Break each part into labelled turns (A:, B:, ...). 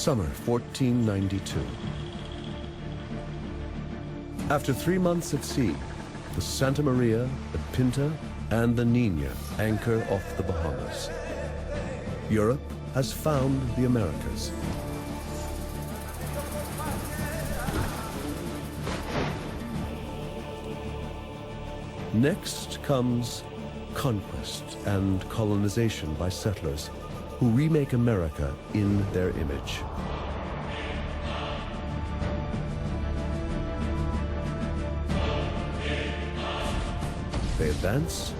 A: Summer 1492. After 3 months at sea, the Santa Maria, the Pinta, and the Nina anchor off the Bahamas. Europe has found the Americas. Next comes conquest and colonization by settlers who remake America in their image. They advance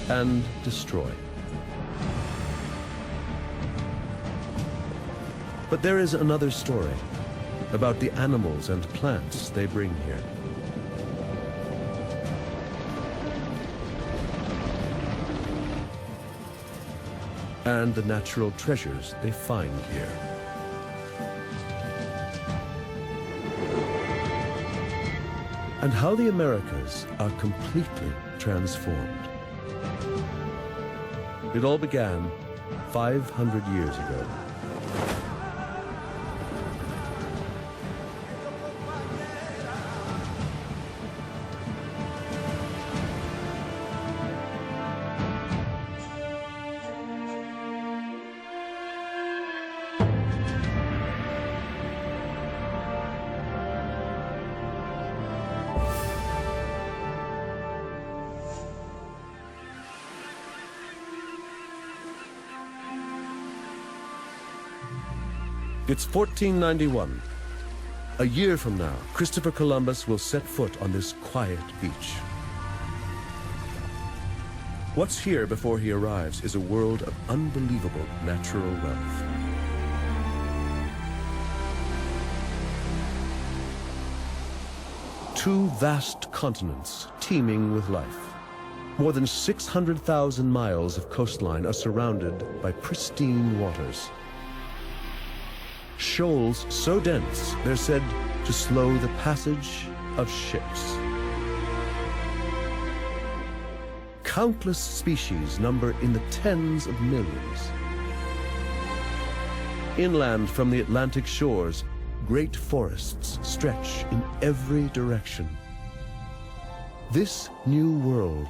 A: and destroy. But there is another story about the animals and plants they bring here. And the natural treasures they find here. And how the Americas are completely transformed. It all began 500 years ago. It's 1491. A year from now, Christopher Columbus will set foot on this quiet beach. What's here before he arrives is a world of unbelievable natural wealth. Two vast continents teeming with life. More than 600,000 miles of coastline are surrounded by pristine waters. Shoals so dense, they're said to slow the passage of ships. Countless species number in the tens of millions. Inland from the Atlantic shores, great forests stretch in every direction. This new world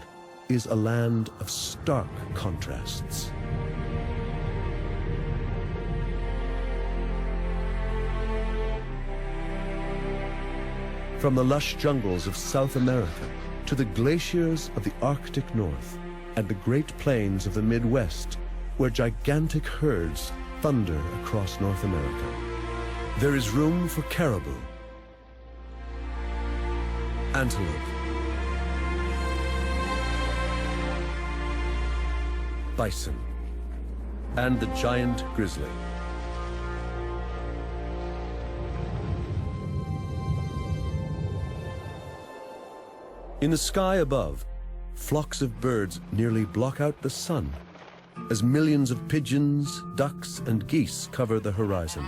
A: is a land of stark contrasts. From the lush jungles of South America to the glaciers of the Arctic North and the Great Plains of the Midwest, where gigantic herds thunder across North America, there is room for caribou, antelope, bison, and the giant grizzly. In the sky above, flocks of birds nearly block out the sun as millions of pigeons, ducks, and geese cover the horizon.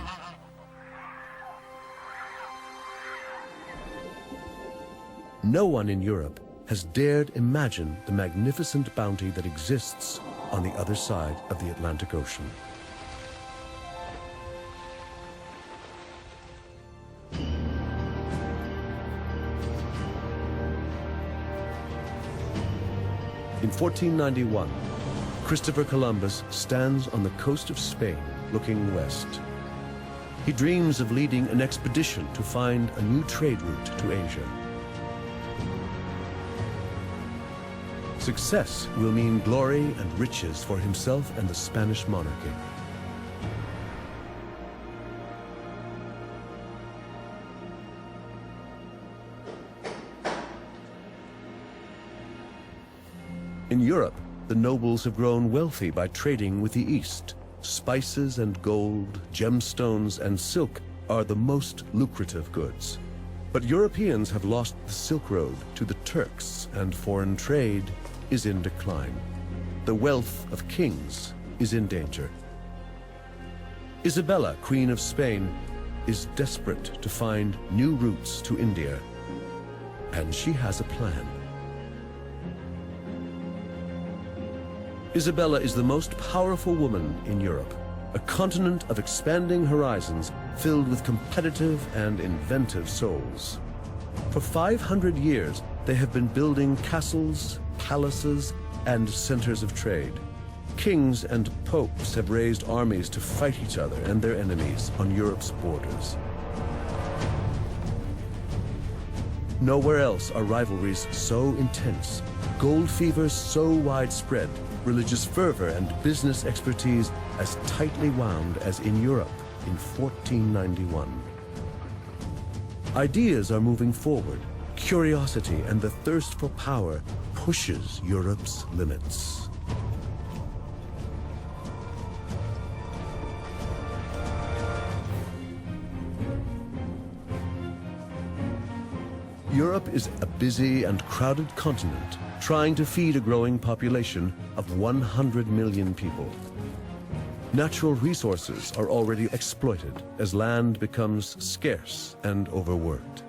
A: No one in Europe has dared imagine the magnificent bounty that exists on the other side of the Atlantic Ocean. In 1491, Christopher Columbus stands on the coast of Spain, looking west. He dreams of leading an expedition to find a new trade route to Asia. Success will mean glory and riches for himself and the Spanish monarchy. In Europe, the nobles have grown wealthy by trading with the East. Spices and gold, gemstones and silk are the most lucrative goods. But Europeans have lost the Silk Road to the Turks, and foreign trade is in decline. The wealth of kings is in danger. Isabella, Queen of Spain, is desperate to find new routes to India, and she has a plan. Isabella is the most powerful woman in Europe, a continent of expanding horizons filled with competitive and inventive souls. For 500 years, they have been building castles, palaces, and centers of trade. Kings and popes have raised armies to fight each other and their enemies on Europe's borders. Nowhere else are rivalries so intense, gold fevers so widespread, religious fervor and business expertise as tightly wound as in Europe in 1491. Ideas are moving forward. Curiosity and the thirst for power pushes Europe's limits. Europe is a busy and crowded continent trying to feed a growing population of 100 million people. Natural resources are already exploited as land becomes scarce and overworked.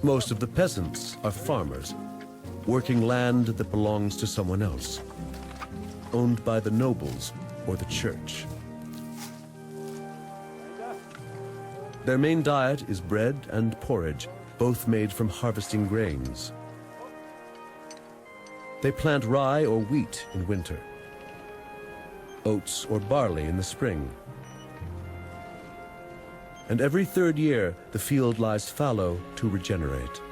A: Most of the peasants are farmers, working land that belongs to someone else, owned by the nobles or the church. Their main diet is bread and porridge, both made from harvesting grains. They plant rye or wheat in winter, oats or barley in the spring. And every third year, the field lies fallow to regenerate.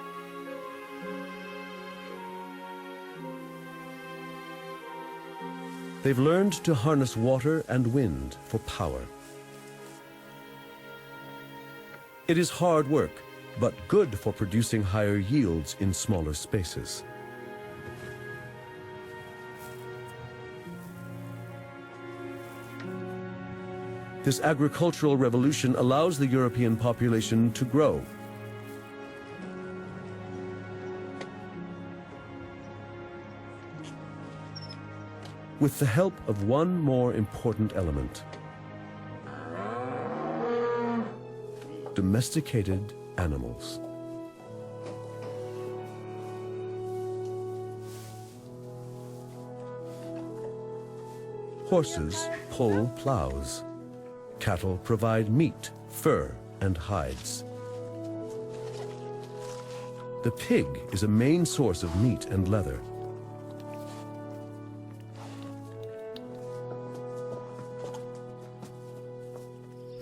A: They've learned to harness water and wind for power. It is hard work, but good for producing higher yields in smaller spaces. This agricultural revolution allows the European population to grow. With the help of one more important element: domesticated animals. Horses pull plows. Cattle provide meat, fur, and hides. The pig is a main source of meat and leather.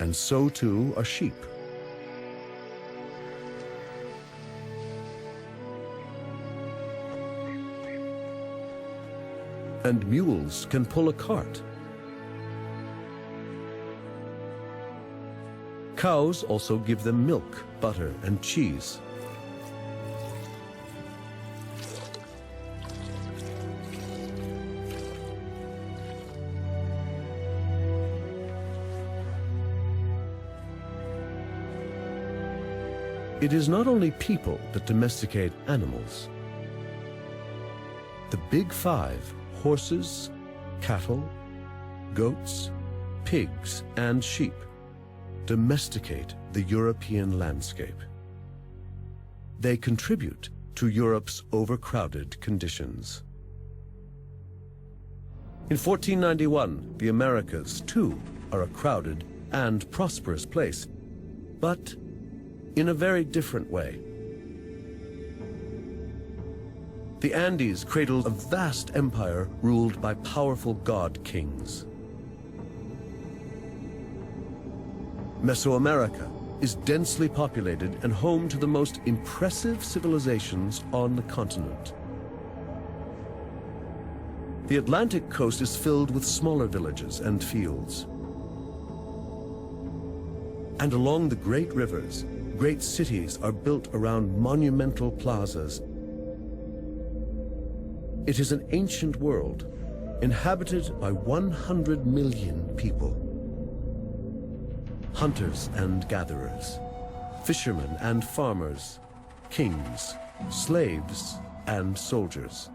A: And so too are sheep. And mules can pull a cart. Cows also give them milk, butter, and cheese. It is not only people that domesticate animals. The Big Five, horses, cattle, goats, pigs, and sheep, domesticate the European landscape. They contribute to Europe's overcrowded conditions. In 1491, the Americas, too, are a crowded and prosperous place, but in a very different way. The Andes cradled a vast empire ruled by powerful god kings. Mesoamerica is densely populated and home to the most impressive civilizations on the continent. The Atlantic coast is filled with smaller villages and fields. And along the great rivers, great cities are built around monumental plazas. It is an ancient world, inhabited by 100 million people. Hunters and gatherers, fishermen and farmers, kings, slaves, and soldiers.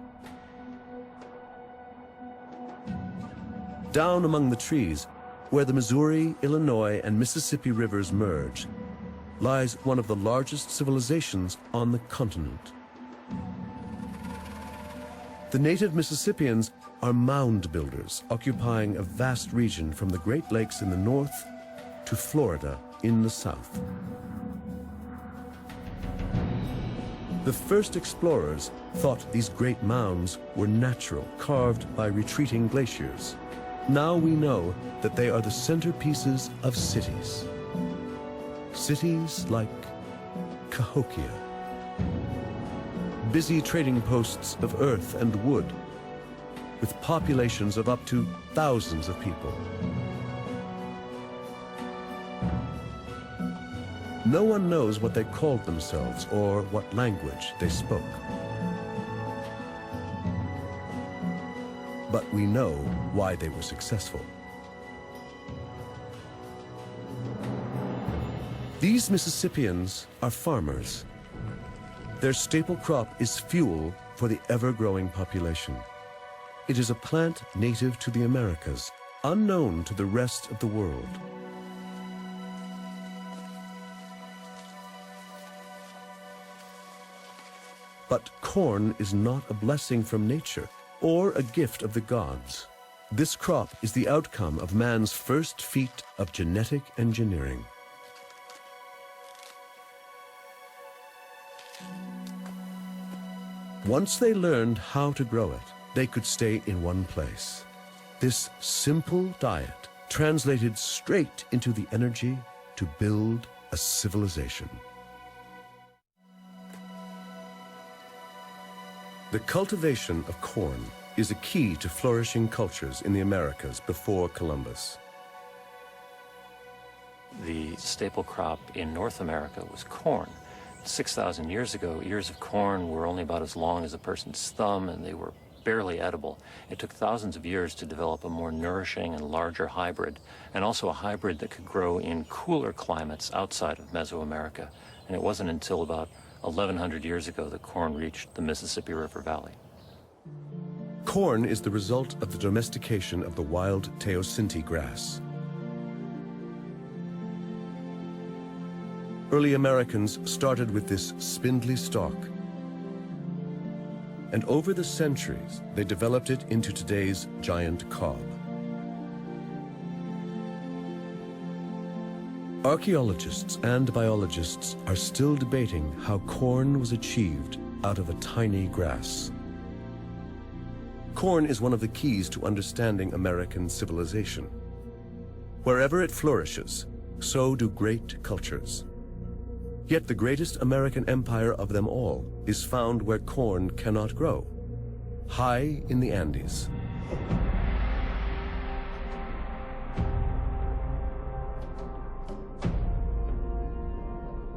A: Down among the trees, where the Missouri, Illinois, and Mississippi rivers merge, lies one of the largest civilizations on the continent. The native Mississippians are mound builders, occupying a vast region from the Great Lakes in the north to Florida in the south. The first explorers thought these great mounds were natural, carved by retreating glaciers. Now we know that they are the centerpieces of cities. Cities like Cahokia. Busy trading posts of earth and wood, with populations of up to thousands of people. No one knows what they called themselves or what language they spoke. But we know why they were successful. These Mississippians are farmers. Their staple crop is fuel for the ever-growing population. It is a plant native to the Americas, unknown to the rest of the world. But corn is not a blessing from nature or a gift of the gods. This crop is the outcome of man's first feat of genetic engineering. Once they learned how to grow it, they could stay in one place. This simple diet translated straight into the energy to build a civilization. The cultivation of corn is a key to flourishing cultures in the Americas before Columbus.
B: The staple crop in North America was corn. 6,000 years ago, ears of corn were only about as long as a person's thumb, and they were barely edible. It took thousands of years to develop a more nourishing and larger hybrid, and also a hybrid that could grow in cooler climates outside of Mesoamerica. And it wasn't until about 1,100 years ago that corn reached the Mississippi River Valley.
A: Corn is the result of the domestication of the wild teosinte grass. Early Americans started with this spindly stalk, and over the centuries, they developed it into today's giant cob. Archaeologists and biologists are still debating how corn was achieved out of a tiny grass. Corn is one of the keys to understanding American civilization. Wherever it flourishes, so do great cultures. Yet the greatest American empire of them all is found where corn cannot grow, high in the Andes.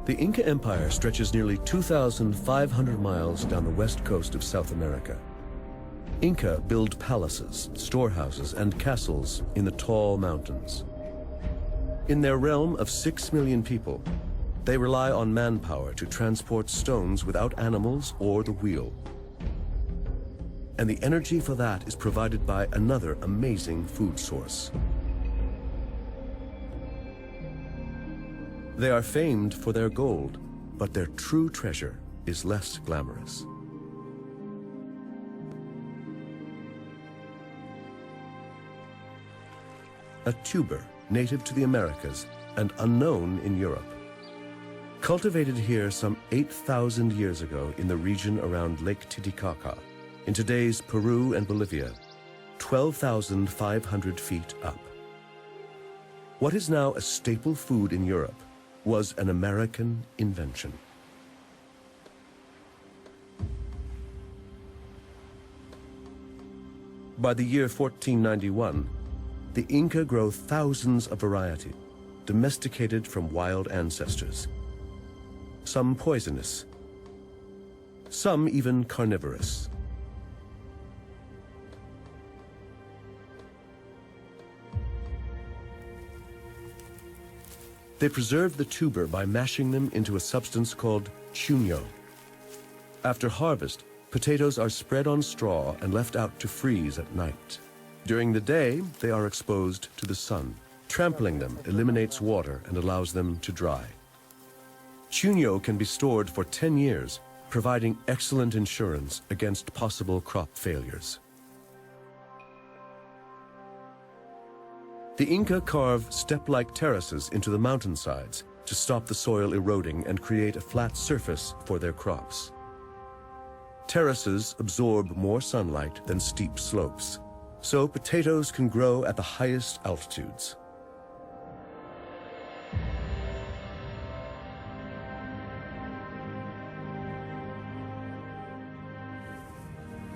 A: The Inca Empire stretches nearly 2,500 miles down the west coast of South America. Inca build palaces, storehouses, and castles in the tall mountains. In their realm of 6 million people, they rely on manpower to transport stones without animals or the wheel. And the energy for that is provided by another amazing food source. They are famed for their gold, but their true treasure is less glamorous. A tuber native to the Americas and unknown in Europe. Cultivated here some 8,000 years ago in the region around Lake Titicaca, in today's Peru and Bolivia, 12,500 feet up. What is now a staple food in Europe was an American invention. By the year 1491, the Inca grow thousands of varieties, domesticated from wild ancestors. Some poisonous, some even carnivorous. They preserve the tuber by mashing them into a substance called chuño. After harvest, potatoes are spread on straw and left out to freeze at night. During the day, they are exposed to the sun. Trampling them eliminates water and allows them to dry. Chuño can be stored for 10 years, providing excellent insurance against possible crop failures. The Inca carve step-like terraces into the mountainsides to stop the soil eroding and create a flat surface for their crops. Terraces absorb more sunlight than steep slopes, so potatoes can grow at the highest altitudes.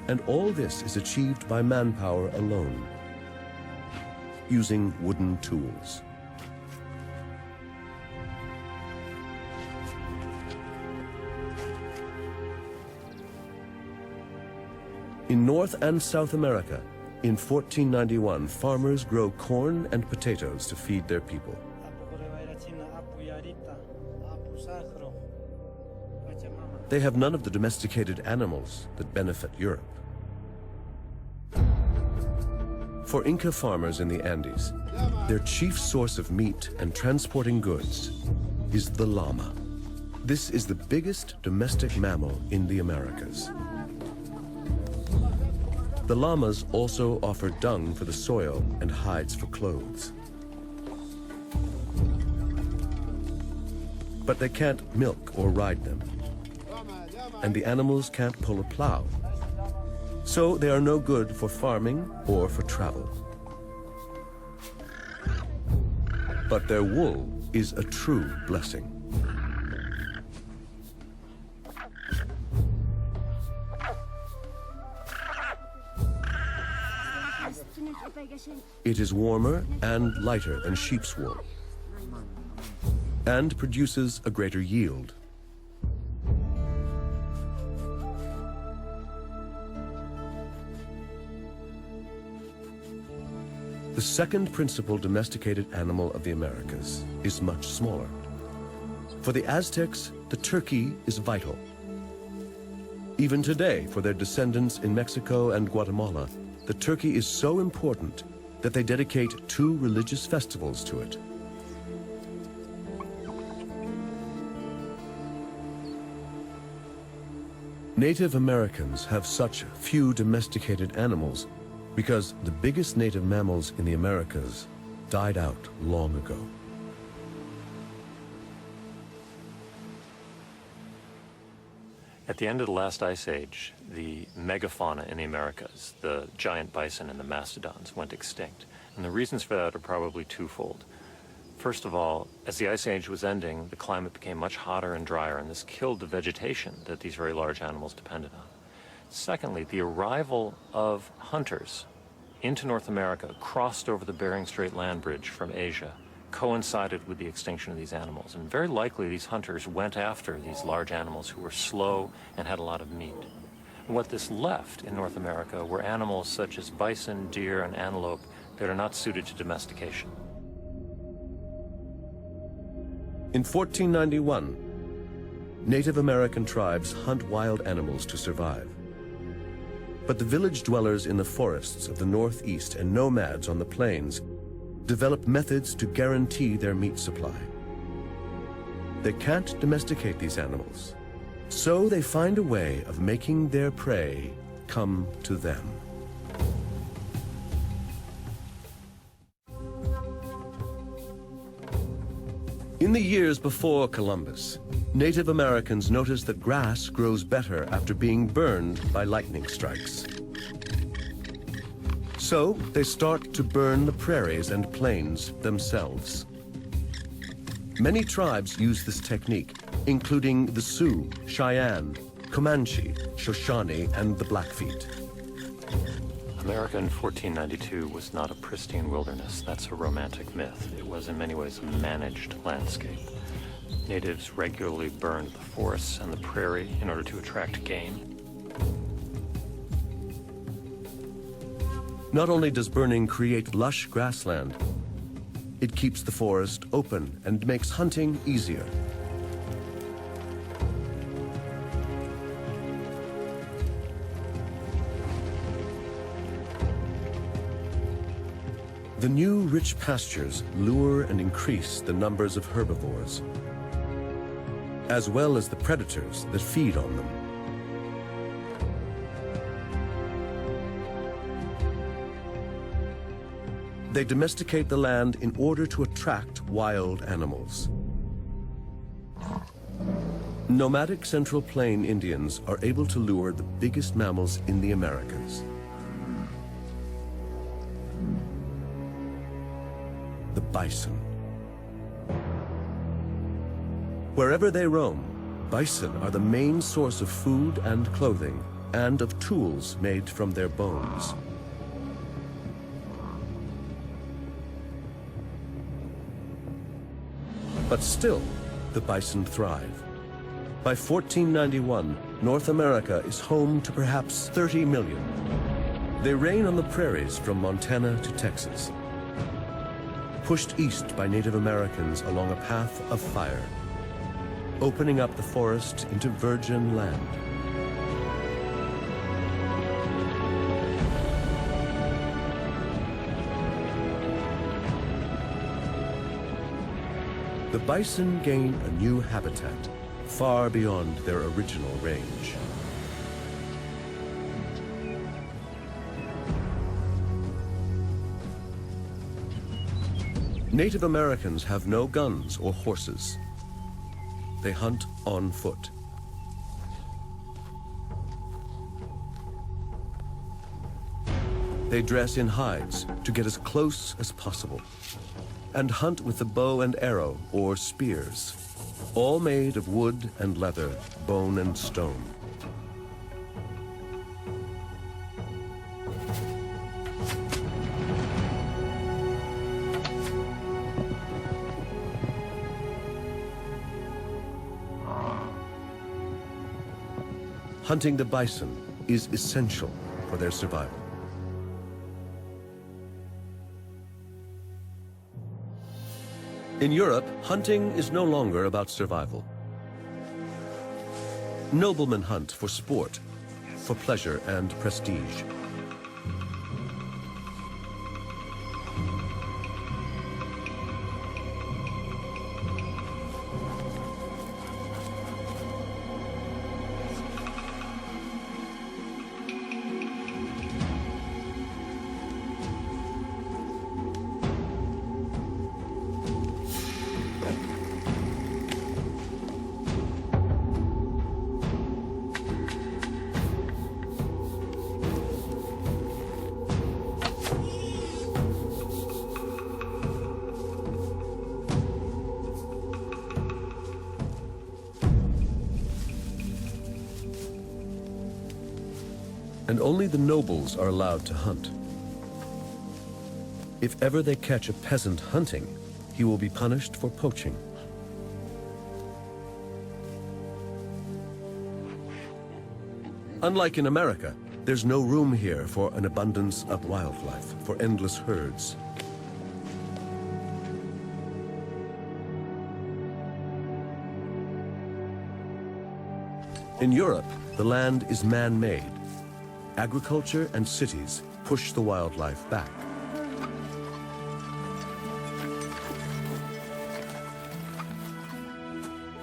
A: And all this is achieved by manpower alone, using wooden tools. In North and South America, in 1491, farmers grow corn and potatoes to feed their people. They have none of the domesticated animals that benefit Europe. For Inca farmers in the Andes, their chief source of meat and transporting goods is the llama. This is the biggest domestic mammal in the Americas. The llamas also offer dung for the soil and hides for clothes. But they can't milk or ride them, and the animals can't pull a plow. So they are no good for farming or for travel. But their wool is a true blessing. It is warmer and lighter than sheep's wool, and produces a greater yield. The second principal domesticated animal of the Americas is much smaller. For the Aztecs, the turkey is vital. Even today, for their descendants in Mexico and Guatemala, the turkey is so important that they dedicate 2 religious festivals to it. Native Americans have such few domesticated animals because the biggest native mammals in the Americas died out long ago.
B: At the end of the last ice age, the megafauna in the Americas, the giant bison and the mastodons, went extinct. And the reasons for that are probably twofold. First of all, as the ice age was ending, the climate became much hotter and drier, and this killed the vegetation that these very large animals depended on. Secondly, the arrival of hunters into North America, crossed over the Bering Strait land bridge from Asia, coincided with the extinction of these animals. And very likely these hunters went after these large animals who were slow and had a lot of meat. And what this left in North America were animals such as bison, deer, and antelope that are not suited to domestication.
A: In 1491, Native American tribes hunt wild animals to survive. But the village dwellers in the forests of the Northeast and nomads on the plains developed methods to guarantee their meat supply. They can't domesticate these animals, so they find a way of making their prey come to them. In the years before Columbus, Native Americans noticed that grass grows better after being burned by lightning strikes. So they start to burn the prairies and plains themselves. Many tribes use this technique, including the Sioux, Cheyenne, Comanche, Shoshone, and the Blackfeet.
B: America in 1492 was not a pristine wilderness. That's a romantic myth. It was in many ways a managed landscape. Natives regularly burned the forests and the prairie in order to attract game.
A: Not only does burning create lush grassland, it keeps the forest open and makes hunting easier. The new rich pastures lure and increase the numbers of herbivores, as well as the predators that feed on them. They domesticate the land in order to attract wild animals. Nomadic Central Plain Indians are able to lure the biggest mammals in the Americas. The bison. Wherever they roam, bison are the main source of food and clothing, and of tools made from their bones. But still, the bison thrive. By 1491, North America is home to perhaps 30 million. They reign on the prairies from Montana to Texas, pushed east by Native Americans along a path of fire, opening up the forest into virgin land. The bison gain a new habitat, far beyond their original range. Native Americans have no guns or horses. They hunt on foot. They dress in hides to get as close as possible, and hunt with the bow and arrow or spears, all made of wood and leather, bone and stone. Hunting the bison is essential for their survival. In Europe, hunting is no longer about survival. Noblemen hunt for sport, for pleasure and prestige. And only the nobles are allowed to hunt. If ever they catch a peasant hunting, he will be punished for poaching. Unlike in America, there's no room here for an abundance of wildlife, for endless herds. In Europe, the land is man-made. Agriculture and cities push the wildlife back.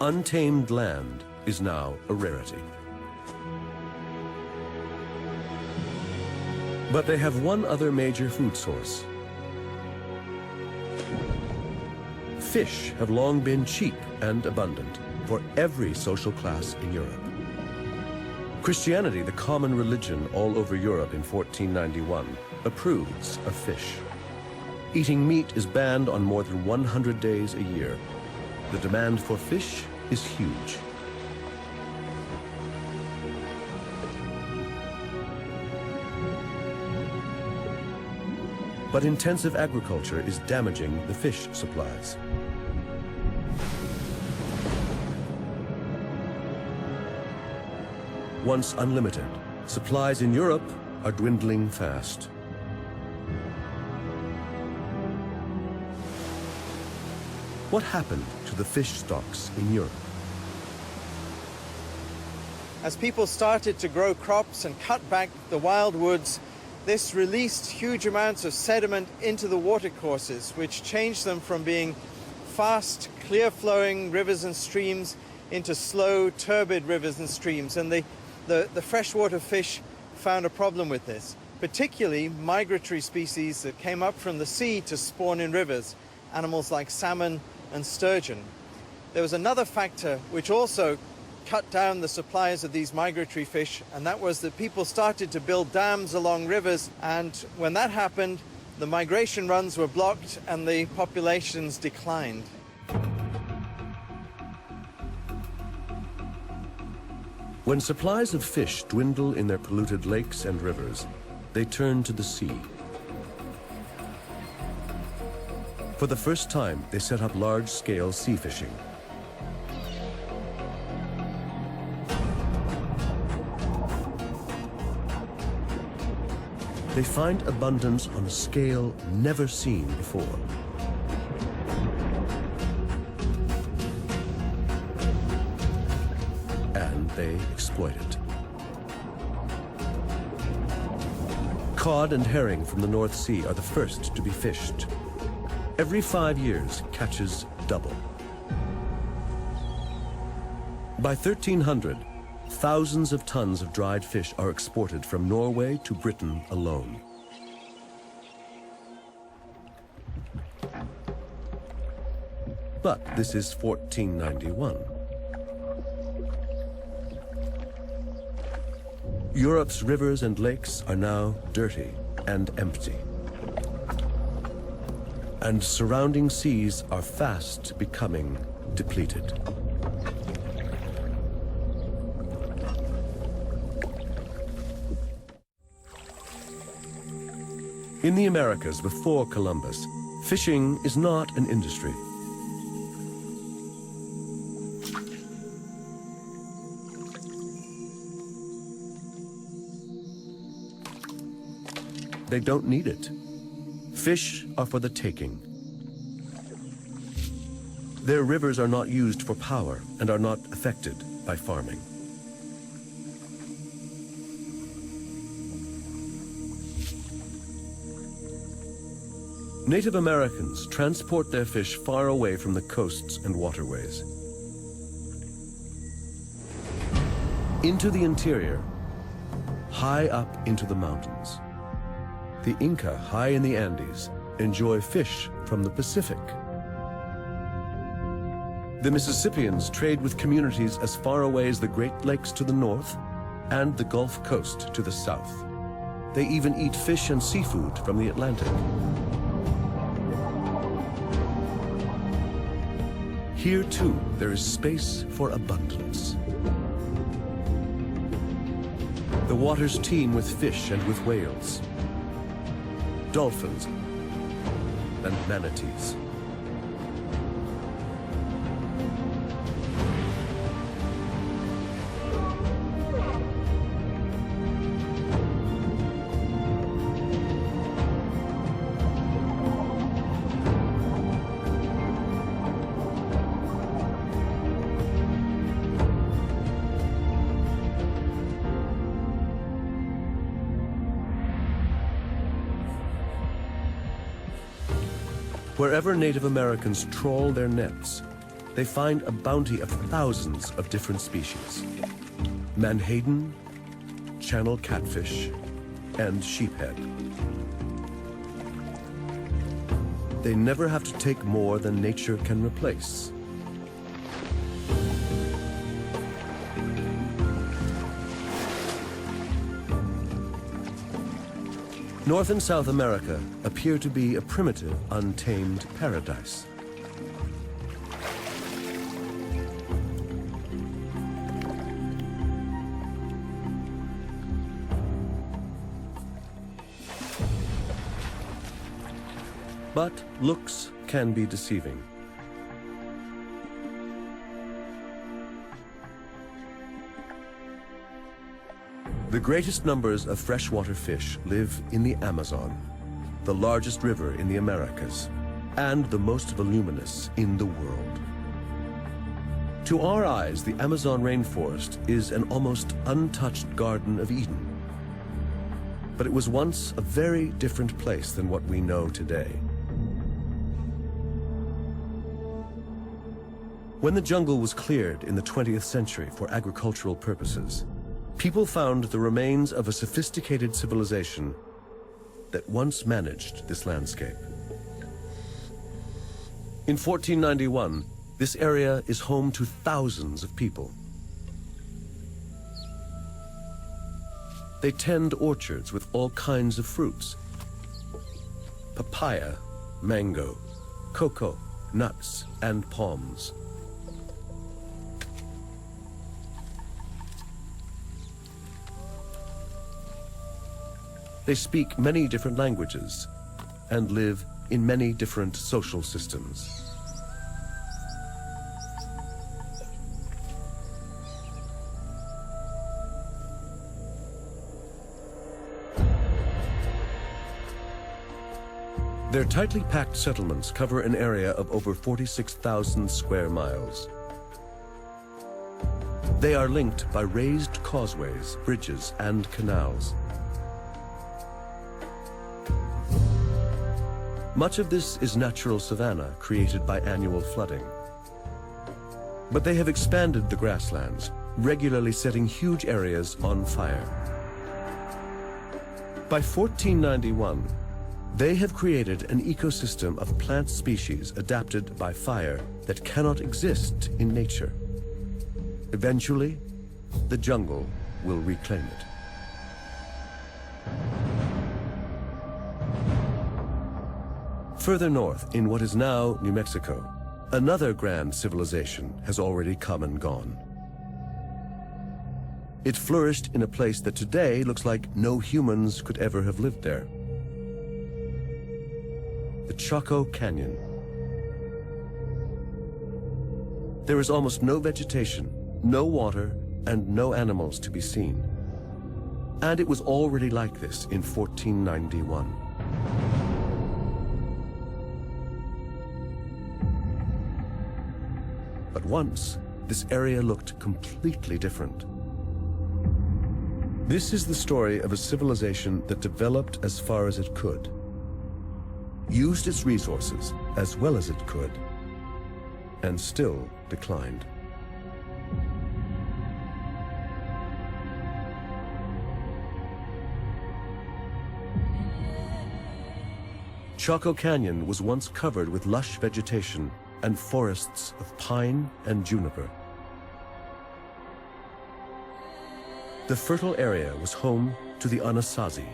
A: Untamed land is now a rarity. But they have one other major food source. Fish have long been cheap and abundant for every social class in Europe. Christianity, the common religion all over Europe in 1491, approves of fish. Eating meat is banned on more than 100 days a year. The demand for fish is huge. But intensive agriculture is damaging the fish supplies. Once unlimited, supplies in Europe are dwindling fast. What happened to the fish stocks in Europe?
C: As people started to grow crops and cut back the wild woods, this released huge amounts of sediment into the watercourses, which changed them from being fast, clear-flowing rivers and streams into slow, turbid rivers and streams. And the freshwater fish found a problem with this. particularly migratory species that came up from the sea to spawn in rivers, animals like salmon and sturgeon. There was another factor which also cut down the supplies of these migratory fish, and that was that people started to build dams along rivers, and when that happened, the migration runs were blocked and the populations declined.
A: When supplies of fish dwindle in their polluted lakes and rivers, they turn to the sea. For the first time, they set up large-scale sea fishing. They find abundance on a scale never seen before. And they exploit it. Cod and herring from the North Sea are the first to be fished. Every 5 years, catches double. By 1300, thousands of tons of dried fish are exported from Norway to Britain alone. But this is 1491. Europe's rivers and lakes are now dirty and empty. And surrounding seas are fast becoming depleted. In the Americas before Columbus, fishing is not an industry. They don't need it. Fish are for the taking. Their rivers are not used for power and are not affected by farming. Native Americans transport their fish far away from the coasts and waterways. Into the interior, high up into the mountains. The Inca, high in the Andes, enjoy fish from the Pacific. The Mississippians trade with communities as far away as the Great Lakes to the north and the Gulf Coast to the south. They even eat fish and seafood from the Atlantic. Here, too, there is space for abundance. The waters teem with fish and with whales, dolphins, and manatees. Wherever Native Americans trawl their nets, they find a bounty of thousands of different species. Menhaden, channel catfish, and sheephead. They never have to take more than nature can replace. North and South America appear to be a primitive, untamed paradise. But looks can be deceiving. The greatest numbers of freshwater fish live in the Amazon, the largest river in the Americas, and the most voluminous in the world. To our eyes, the Amazon rainforest is an almost untouched Garden of Eden. But it was once a very different place than what we know today. When the jungle was cleared in the 20th century for agricultural purposes, people found the remains of a sophisticated civilization that once managed this landscape. In 1491, this area is home to thousands of people. They tend orchards with all kinds of fruits: papaya, mango, cocoa, nuts, and palms. They speak many different languages and live in many different social systems. Their tightly packed settlements cover an area of over 46,000 square miles. They are linked by raised causeways, bridges, and canals. Much of this is natural savanna created by annual flooding. But they have expanded the grasslands, regularly setting huge areas on fire. By 1491, they have created an ecosystem of plant species adapted by fire that cannot exist in nature. Eventually, the jungle will reclaim it. Further north, in what is now New Mexico, another grand civilization has already come and gone. It flourished in a place that today looks like no humans could ever have lived there. The Chaco Canyon. There is almost no vegetation, no water, and no animals to be seen. And it was already like this in 1491. But once, this area looked completely different. This is the story of a civilization that developed as far as it could, used its resources as well as it could, and still declined. Chaco Canyon was once covered with lush vegetation and forests of pine and juniper. The fertile area was home to the Anasazi.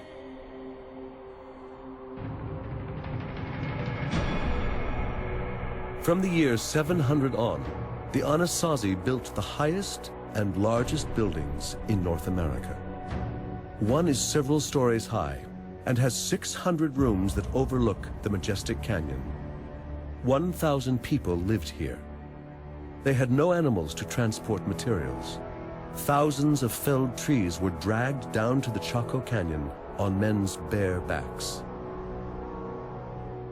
A: From the year 700 on, the Anasazi built the highest and largest buildings in North America. One is several stories high and has 600 rooms that overlook the majestic canyon. 1,000 people lived here. They had no animals to transport materials. Thousands of felled trees were dragged down to the Chaco Canyon on men's bare backs.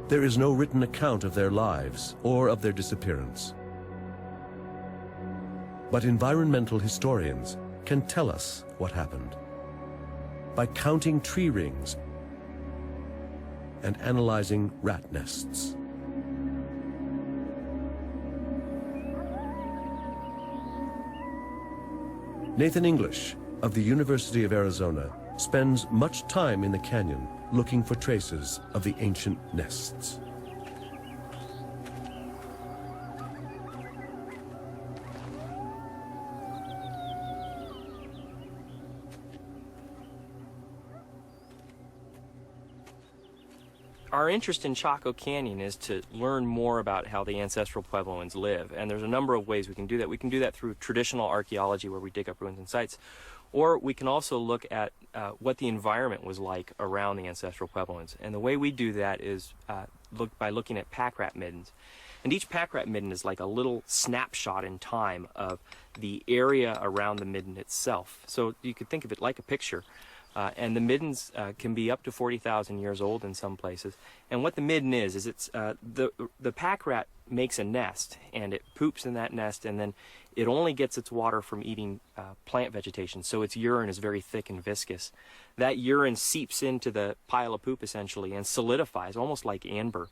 A: There is no written account of their lives or of their disappearance. But environmental historians can tell us what happened by counting tree rings and analyzing rat nests. Nathan English of the University of Arizona spends much time in the canyon looking for traces of the ancient nests.
D: Our interest in Chaco Canyon is to learn more about how the ancestral Puebloans live, and there's a number of ways we can do that. We can do that through traditional archaeology, where we dig up ruins and sites, or we can also look at what the environment was like around the ancestral Puebloans. And the way we do that is by looking at pack rat middens. And each pack rat midden is like a little snapshot in time of the area around the midden itself. So you could think of it like a picture. And the middens can be up to 40,000 years old in some places. And what the midden is it's the pack rat makes a nest, and it poops in that nest, and then it only gets its water from eating plant vegetation, so its urine is very thick and viscous. That urine seeps into the pile of poop, essentially, and solidifies, almost like amber.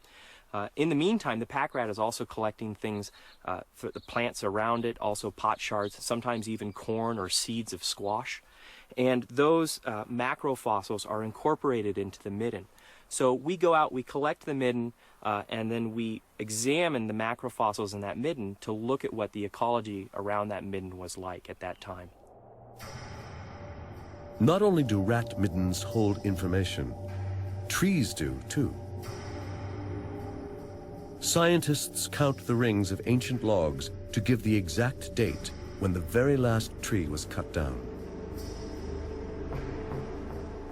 D: In the meantime, the pack rat is also collecting things for the plants around it, also pot shards, sometimes even corn or seeds of squash. And those macrofossils are incorporated into the midden. So we go out, we collect the midden, and then we examine the macrofossils in that midden to look at what the ecology around that midden was like at that time.
A: Not only do rat middens hold information, trees do too. Scientists count the rings of ancient logs to give the exact date when the very last tree was cut down.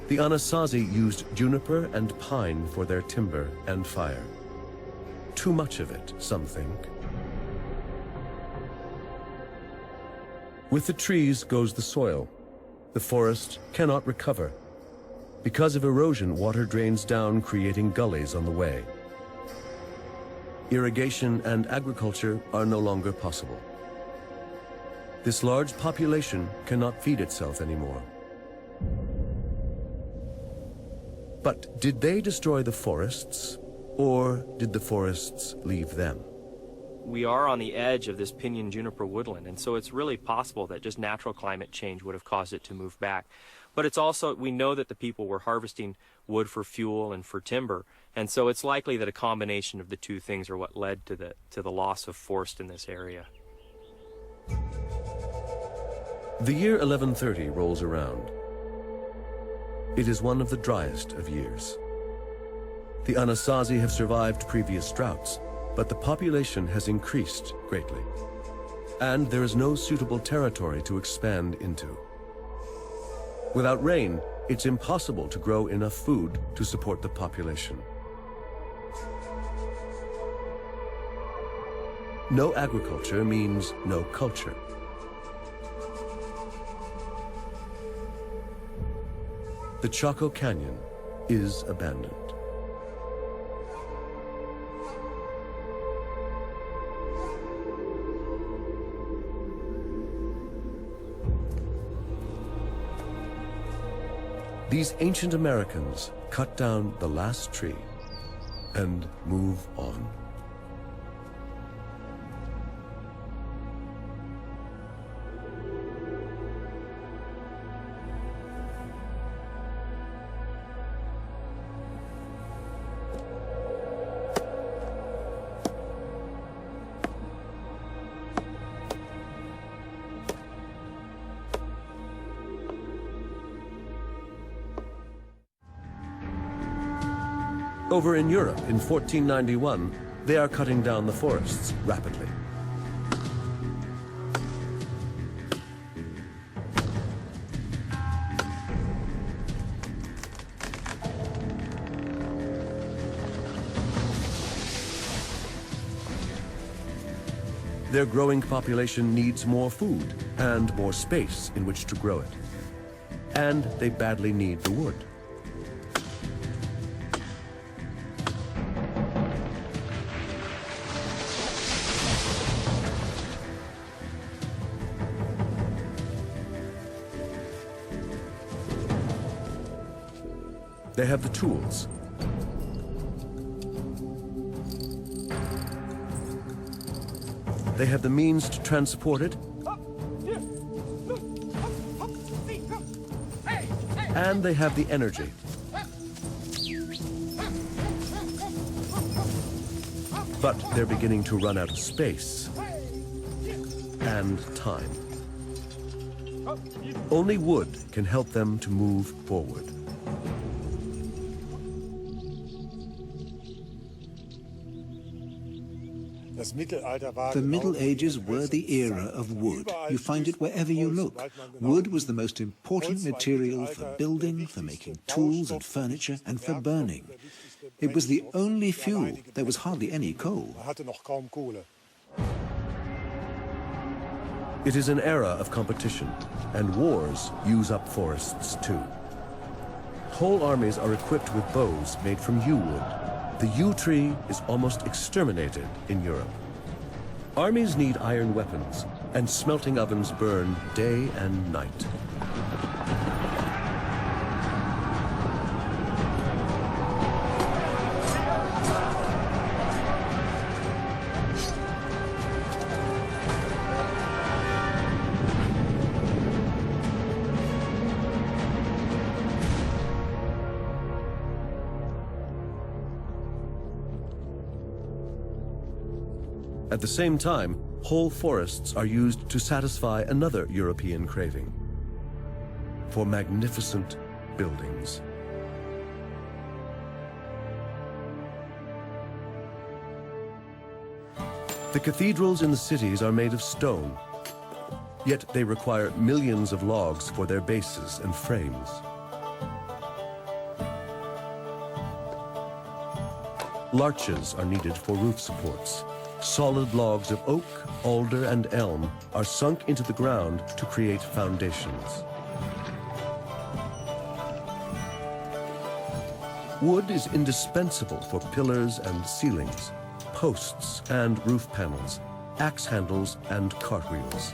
A: The Anasazi used juniper and pine for their timber and fire. Too much of it, some think. With the trees goes the soil. The forest cannot recover. Because of erosion, water drains down, creating gullies on the way. Irrigation and agriculture are no longer possible. This large population cannot feed itself anymore. But did they destroy the forests, or did the forests leave them?
D: We are on the edge of this pinyon juniper woodland, and so it's really possible that just natural climate change would have caused it to move back. But it's also, we know that the people were harvesting wood for fuel and for timber, and so it's likely that a combination of the two things are what led to the loss of forest in this area.
A: The year 1130 rolls around. It is one of the driest of years. The Anasazi have survived previous droughts, but the population has increased greatly, and there is no suitable territory to expand into. Without rain, it's impossible to grow enough food to support the population. No agriculture means no culture. The Chaco Canyon is abandoned. These ancient Americans cut down the last tree and move on. Over in Europe, in 1491, they are cutting down the forests rapidly. Their growing population needs more food and more space in which to grow it. And they badly need the wood. They have the tools. They have the means to transport it. And they have the energy. But they're beginning to run out of space and time. Only wood can help them to move forward.
E: The Middle Ages were the era of wood. You find it wherever you look. Wood was the most important material for building, for making tools and furniture, and for burning. It was the only fuel. There was hardly any coal.
A: It is an era of competition, and wars use up forests too. Whole armies are equipped with bows made from yew wood. The yew tree is almost exterminated in Europe. Armies need iron weapons, and smelting ovens burn day and night. At the same time, whole forests are used to satisfy another European craving: for magnificent buildings. The cathedrals in the cities are made of stone, yet they require millions of logs for their bases and frames. Larches are needed for roof supports. Solid logs of oak, alder, and elm are sunk into the ground to create foundations. Wood is indispensable for pillars and ceilings, posts and roof panels, axe handles and cartwheels.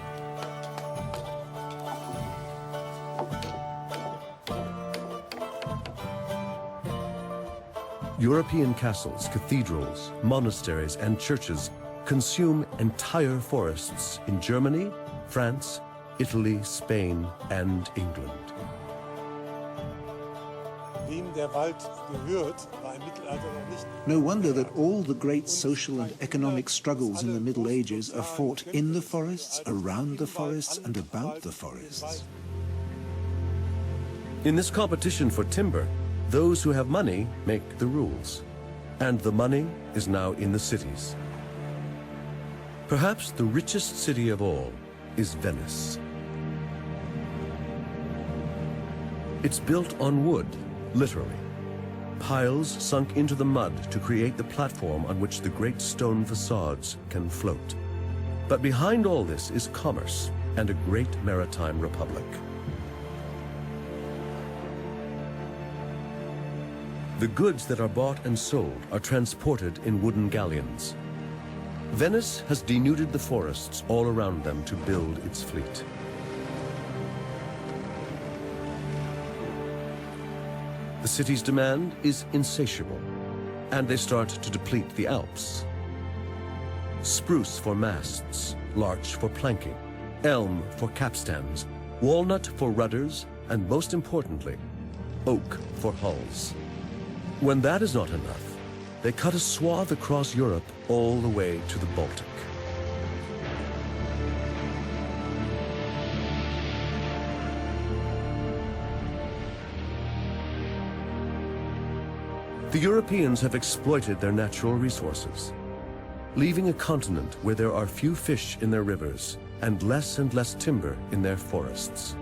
A: European castles, cathedrals, monasteries, and churches consume entire forests in Germany, France, Italy, Spain, and England.
E: No wonder that all the great social and economic struggles in the Middle Ages are fought in the forests, around the forests, and about the forests.
A: In this competition for timber, those who have money make the rules, and the money is now in the cities. Perhaps the richest city of all is Venice. It's built on wood, literally. Piles sunk into the mud to create the platform on which the great stone facades can float. But behind all this is commerce and a great maritime republic. The goods that are bought and sold are transported in wooden galleons. Venice has denuded the forests all around them to build its fleet. The city's demand is insatiable, and they start to deplete the Alps. Spruce for masts, larch for planking, elm for capstans, walnut for rudders, and most importantly, oak for hulls. When that is not enough, they cut a swath across Europe all the way to the Baltic. The Europeans have exploited their natural resources, leaving a continent where there are few fish in their rivers and less timber in their forests.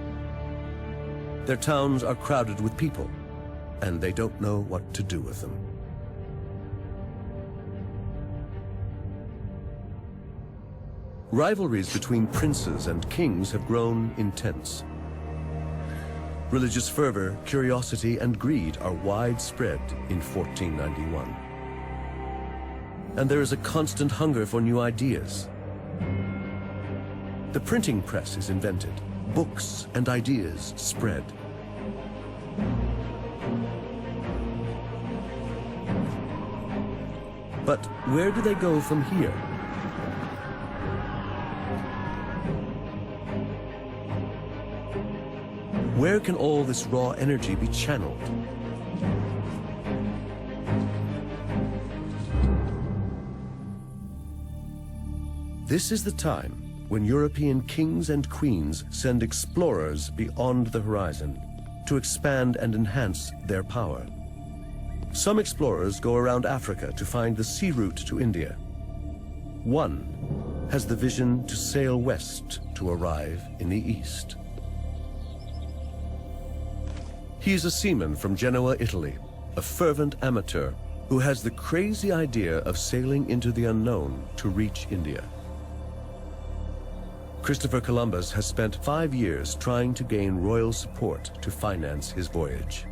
A: Their towns are crowded with people, and they don't know what to do with them. Rivalries between princes and kings have grown intense. Religious fervor, curiosity, and greed are widespread in 1491. And there is a constant hunger for new ideas. The printing press is invented. Books and ideas spread. But where do they go from here? Where can all this raw energy be channeled? This is the time when European kings and queens send explorers beyond the horizon to expand and enhance their power. Some explorers go around Africa to find the sea route to India. One has the vision to sail west to arrive in the east. He is a seaman from Genoa, Italy, a fervent amateur who has the crazy idea of sailing into the unknown to reach India. Christopher Columbus has spent 5 years trying to gain royal support to finance his voyage.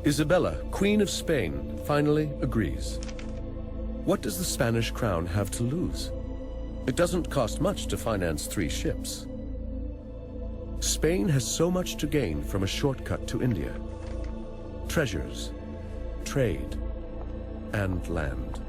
A: Isabella, Queen of Spain, finally agrees. What does the Spanish crown have to lose? It doesn't cost much to finance 3 ships. Spain has so much to gain from a shortcut to India: treasures, trade, and land.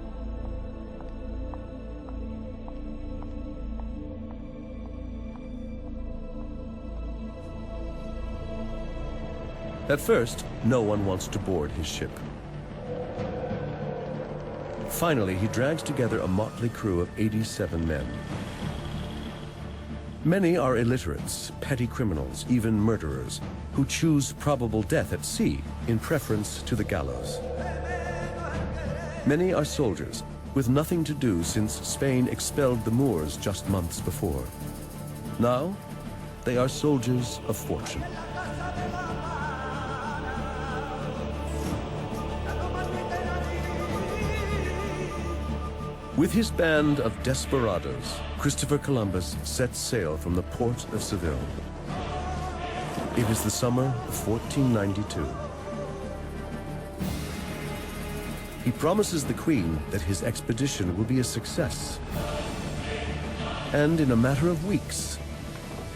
A: At first, no one wants to board his ship. Finally, he drags together a motley crew of 87 men. Many are illiterates, petty criminals, even murderers, who choose probable death at sea in preference to the gallows. Many are soldiers, with nothing to do since Spain expelled the Moors just months before. Now, they are soldiers of fortune. With his band of desperados, Christopher Columbus sets sail from the port of Seville. It is the summer of 1492. He promises the Queen that his expedition will be a success. And in a matter of weeks,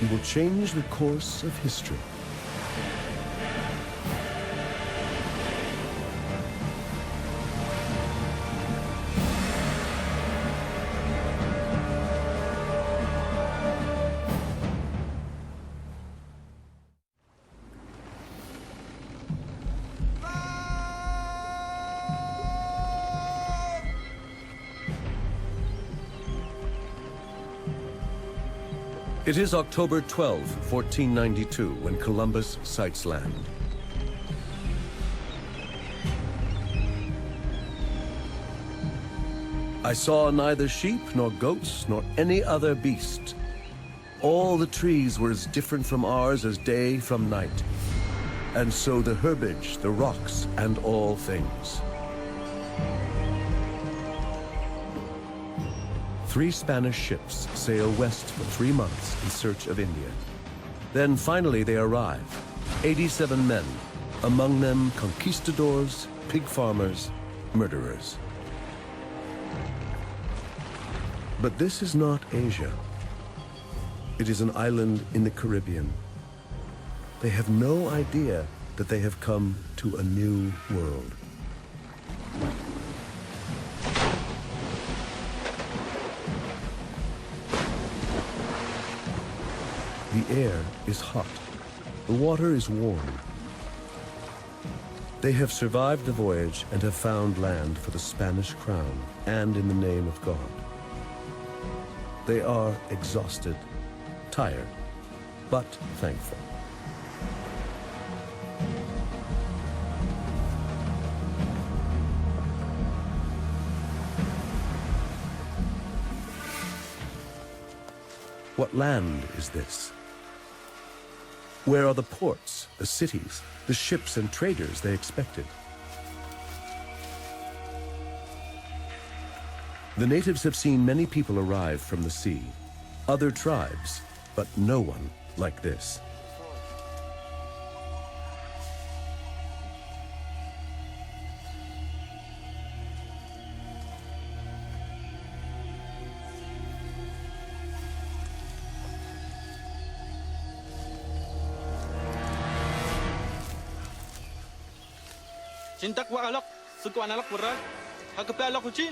A: he will change the course of history. It is October 12, 1492, when Columbus sights land. I saw neither sheep nor goats nor any other beast. All the trees were as different from ours as day from night, and so the herbage, the rocks, and all things. 3 Spanish ships sail west for 3 months in search of India. Then finally they arrive, 87 men, among them conquistadors, pig farmers, murderers. But this is not Asia. It is an island in the Caribbean. They have no idea that they have come to a new world. The air is hot. The water is warm. They have survived the voyage and have found land for the Spanish crown and in the name of God. They are exhausted, tired, but thankful. What land is this? Where are the ports, the cities, the ships and traders they expected? The natives have seen many people arrive from the sea, other tribes, but no one like this.
F: Cintak wa alok, suku analok berat, hakape alok uci.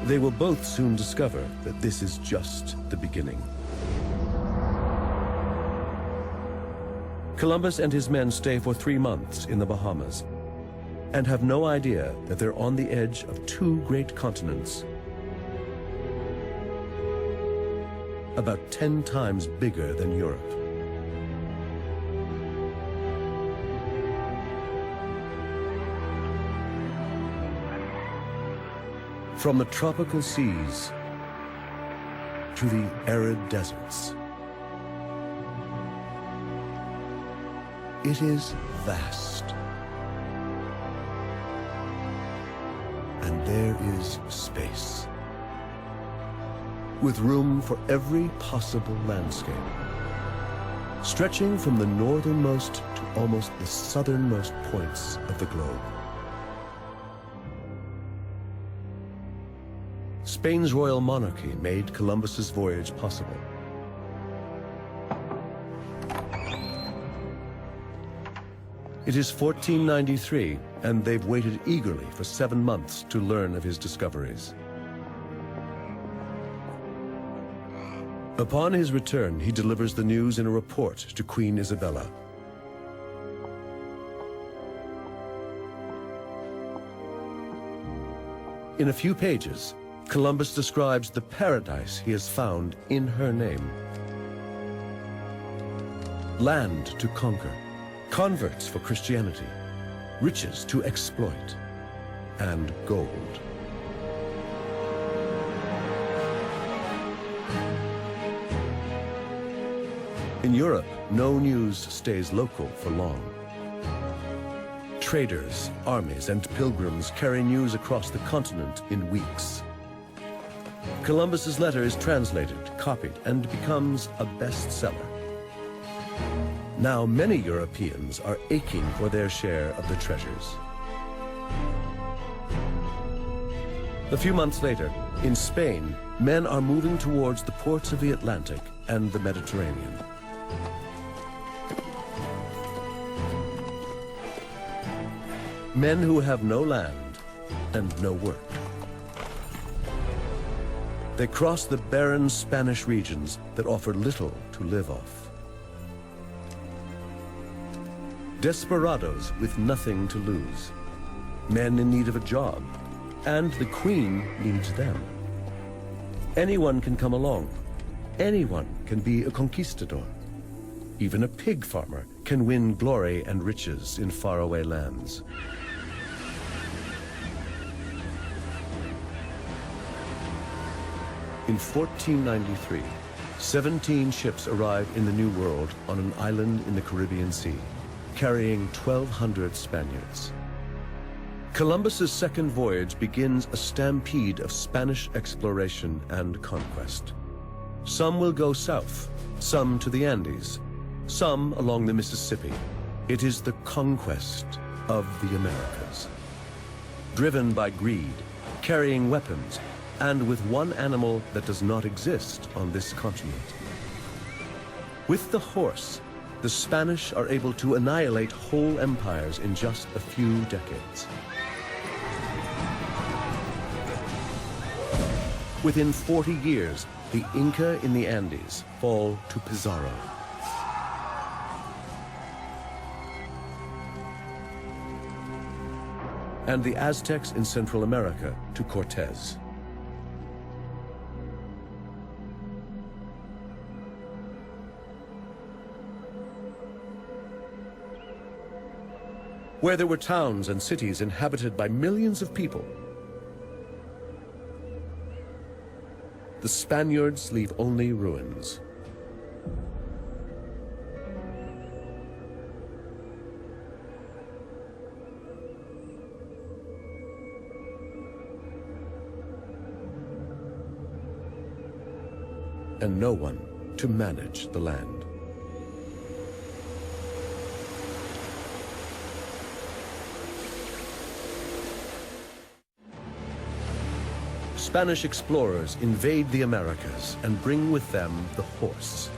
A: They will both soon discover that this is just the beginning. Columbus and his men stay for 3 months in the Bahamas and have no idea that they're on the edge of 2 great continents, about 10 times bigger than Europe. From the tropical seas to the arid deserts, it is vast. And there is space, with room for every possible landscape, stretching from the northernmost to almost the southernmost points of the globe. Spain's royal monarchy made Columbus's voyage possible. It is 1493, and they've waited eagerly for 7 months to learn of his discoveries. Upon his return, he delivers the news in a report to Queen Isabella. In a few pages, Columbus describes the paradise he has found in her name. Land to conquer, converts for Christianity, riches to exploit, and gold. In Europe, no news stays local for long. Traders, armies, and pilgrims carry news across the continent in weeks. Columbus's letter is translated, copied, and becomes a bestseller. Now many Europeans are aching for their share of the treasures. A few months later, in Spain, men are moving towards the ports of the Atlantic and the Mediterranean. Men who have no land and no work. They cross the barren Spanish regions that offer little to live off. Desperados with nothing to lose. Men in need of a job, and the Queen needs them. Anyone can come along. Anyone can be a conquistador. Even a pig farmer can win glory and riches in faraway lands. In 1493, 17 ships arrive in the New World on an island in the Caribbean Sea, carrying 1,200 Spaniards. Columbus's second voyage begins a stampede of Spanish exploration and conquest. Some will go south, some to the Andes, some along the Mississippi. It is the conquest of the Americas. Driven by greed, carrying weapons, and with one animal that does not exist on this continent. With the horse, the Spanish are able to annihilate whole empires in just a few decades. Within 40 years, the Inca in the Andes fall to Pizarro. And the Aztecs in Central America to Cortez. Where there were towns and cities inhabited by millions of people, the Spaniards leave only ruins. And no one to manage the land. Spanish explorers invade the Americas and bring with them the horse.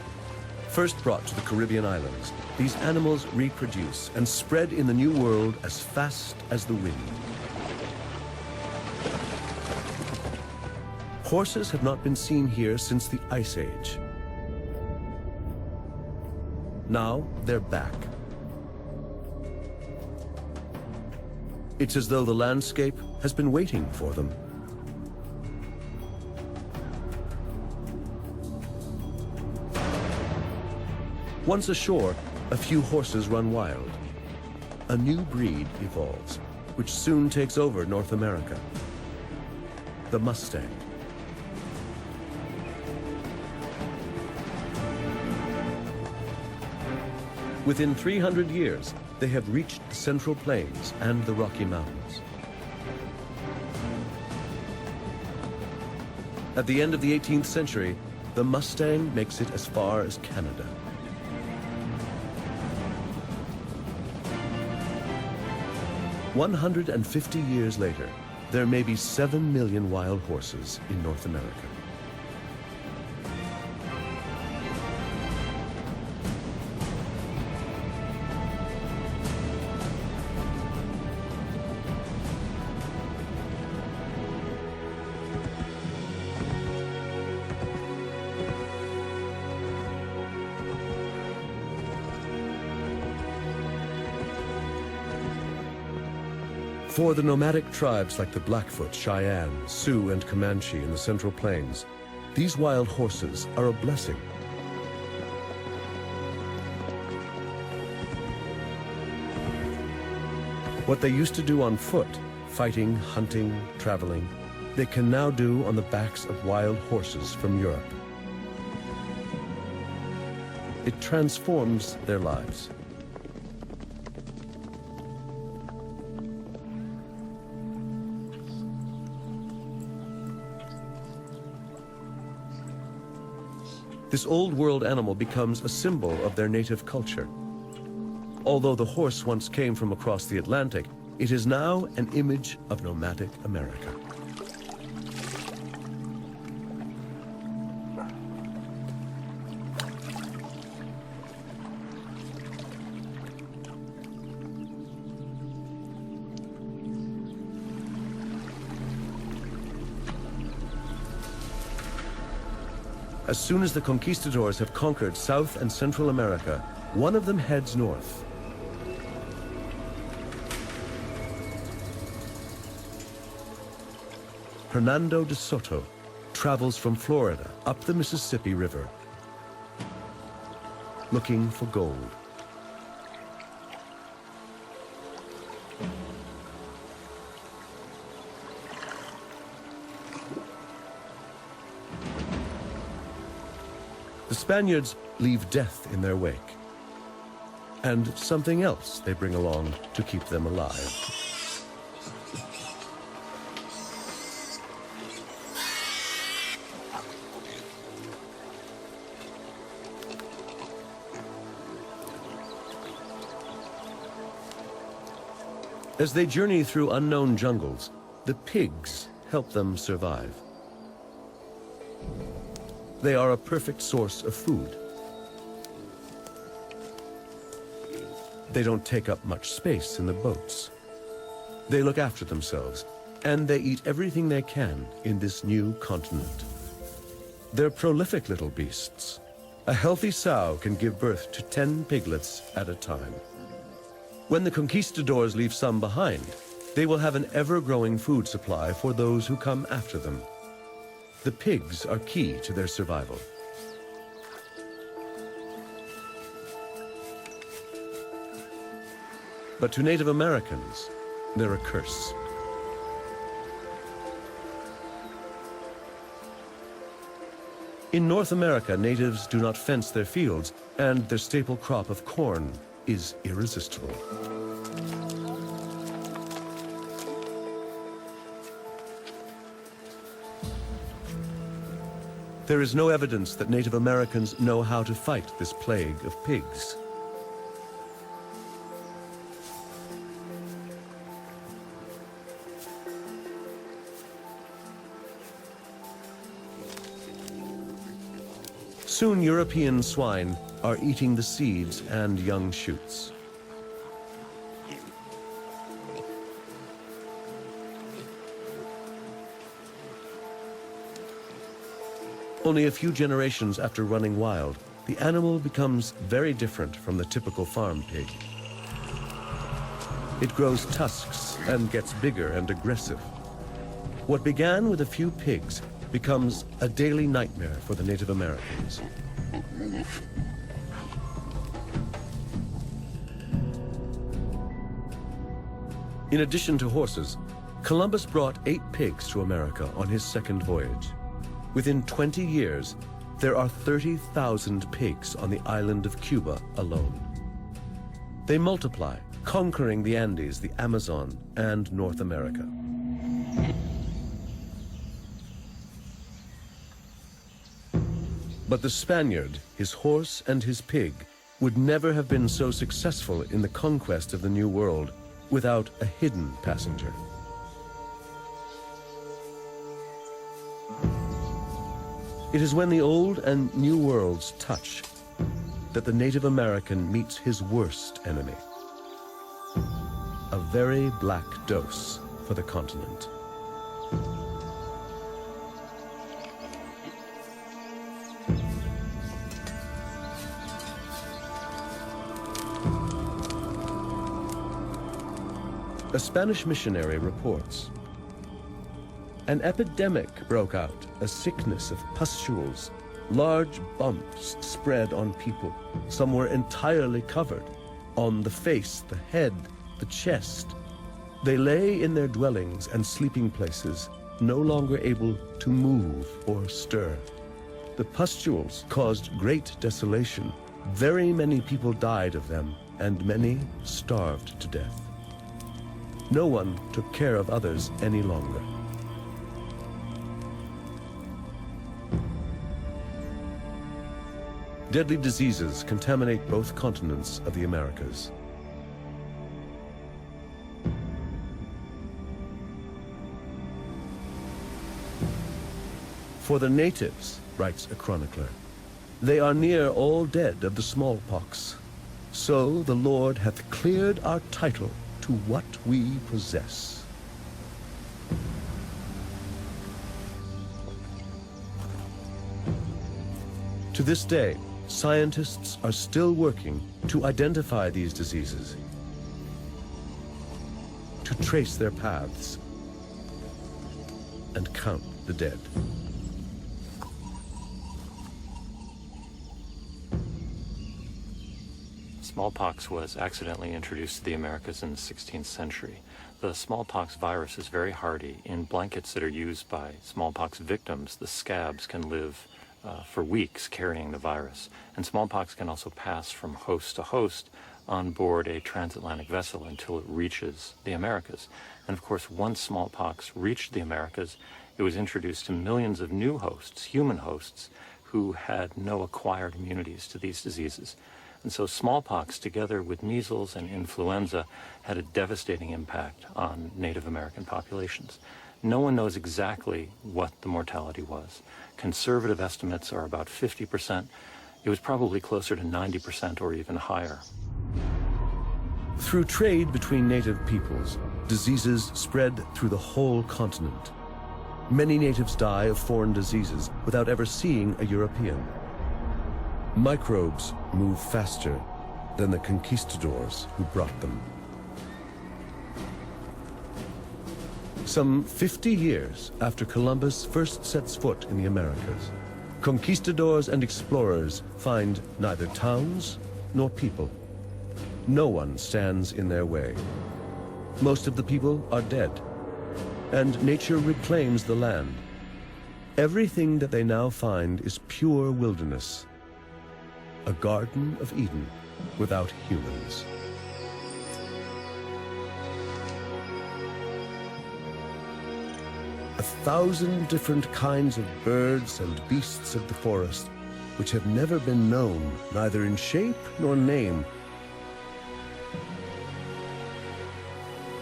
A: First brought to the Caribbean islands, these animals reproduce and spread in the New World as fast as the wind. Horses have not been seen here since the Ice Age. Now they're back. It's as though the landscape has been waiting for them. Once ashore, a few horses run wild. A new breed evolves, which soon takes over North America. The Mustang. Within 300 years, they have reached the Central Plains and the Rocky Mountains. At the end of the 18th century, the Mustang makes it as far as Canada. "150 years later, there may be 7 million wild horses in North America. For the nomadic tribes like the Blackfoot, Cheyenne, Sioux, and Comanche in the Central Plains, these wild horses are a blessing. What they used to do on foot, fighting, hunting, traveling, they can now do on the backs of wild horses from Europe. It transforms their lives. This old world animal becomes a symbol of their native culture. Although the horse once came from across the Atlantic, it is now an image of nomadic America. As soon as the conquistadors have conquered South and Central America, one of them heads north. Hernando de Soto travels from Florida up the Mississippi River, looking for gold. The Spaniards leave death in their wake, and something else they bring along to keep them alive. As they journey through unknown jungles, the pigs help them survive. They are a perfect source of food. They don't take up much space in the boats. They look after themselves, and they eat everything they can in this new continent. They're prolific little beasts. A healthy sow can give birth to 10 piglets at a time. When the conquistadors leave some behind, they will have an ever-growing food supply for those who come after them. The pigs are key to their survival. But to Native Americans, they're a curse. In North America, natives do not fence their fields, and their staple crop of corn is irresistible. There is no evidence that Native Americans know how to fight this plague of pigs. Soon European swine are eating the seeds and young shoots. Only a few generations after running wild, the animal becomes very different from the typical farm pig. It grows tusks and gets bigger and aggressive. What began with a few pigs becomes a daily nightmare for the Native Americans. In addition to horses, Columbus brought 8 pigs to America on his second voyage. Within 20 years, there are 30,000 pigs on the island of Cuba alone. They multiply, conquering the Andes, the Amazon, and North America. But the Spaniard, his horse, and his pig would never have been so successful in the conquest of the New World without a hidden passenger. It is when the old and new worlds touch that the Native American meets his worst enemy. A very black dose for the continent. A Spanish missionary reports, an epidemic broke out, a sickness of pustules. Large bumps spread on people. Some were entirely covered, on the face, the head, the chest. They lay in their dwellings and sleeping places, no longer able to move or stir. The pustules caused great desolation. Very many people died of them, and many starved to death. No one took care of others any longer. Deadly diseases contaminate both continents of the Americas. For the natives, writes a chronicler, they are near all dead of the smallpox. So the Lord hath cleared our title to what we possess. To this day, scientists are still working to identify these diseases, to trace their paths, and count the dead.
B: Smallpox was accidentally introduced to the Americas in the 16th century. The smallpox virus is very hardy. In blankets that are used by smallpox victims, the scabs can live for weeks carrying the virus. And smallpox can also pass from host to host on board a transatlantic vessel until it reaches the Americas. And of course, once smallpox reached the Americas, it was introduced to millions of new hosts, human hosts, who had no acquired immunities to these diseases. And so smallpox, together with measles and influenza, had a devastating impact on Native American populations. No one knows exactly what the mortality was. Conservative estimates are about 50%. It was probably closer to 90% or even higher.
A: Through trade between native peoples, diseases spread through the whole continent. Many natives die of foreign diseases without ever seeing a European. Microbes move faster than the conquistadors who brought them. Some 50 years after Columbus first sets foot in the Americas, conquistadors and explorers find neither towns nor people. No one stands in their way. Most of the people are dead, and nature reclaims the land. Everything that they now find is pure wilderness, a Garden of Eden without humans. A thousand different kinds of birds and beasts of the forest, which have never been known, neither in shape nor name,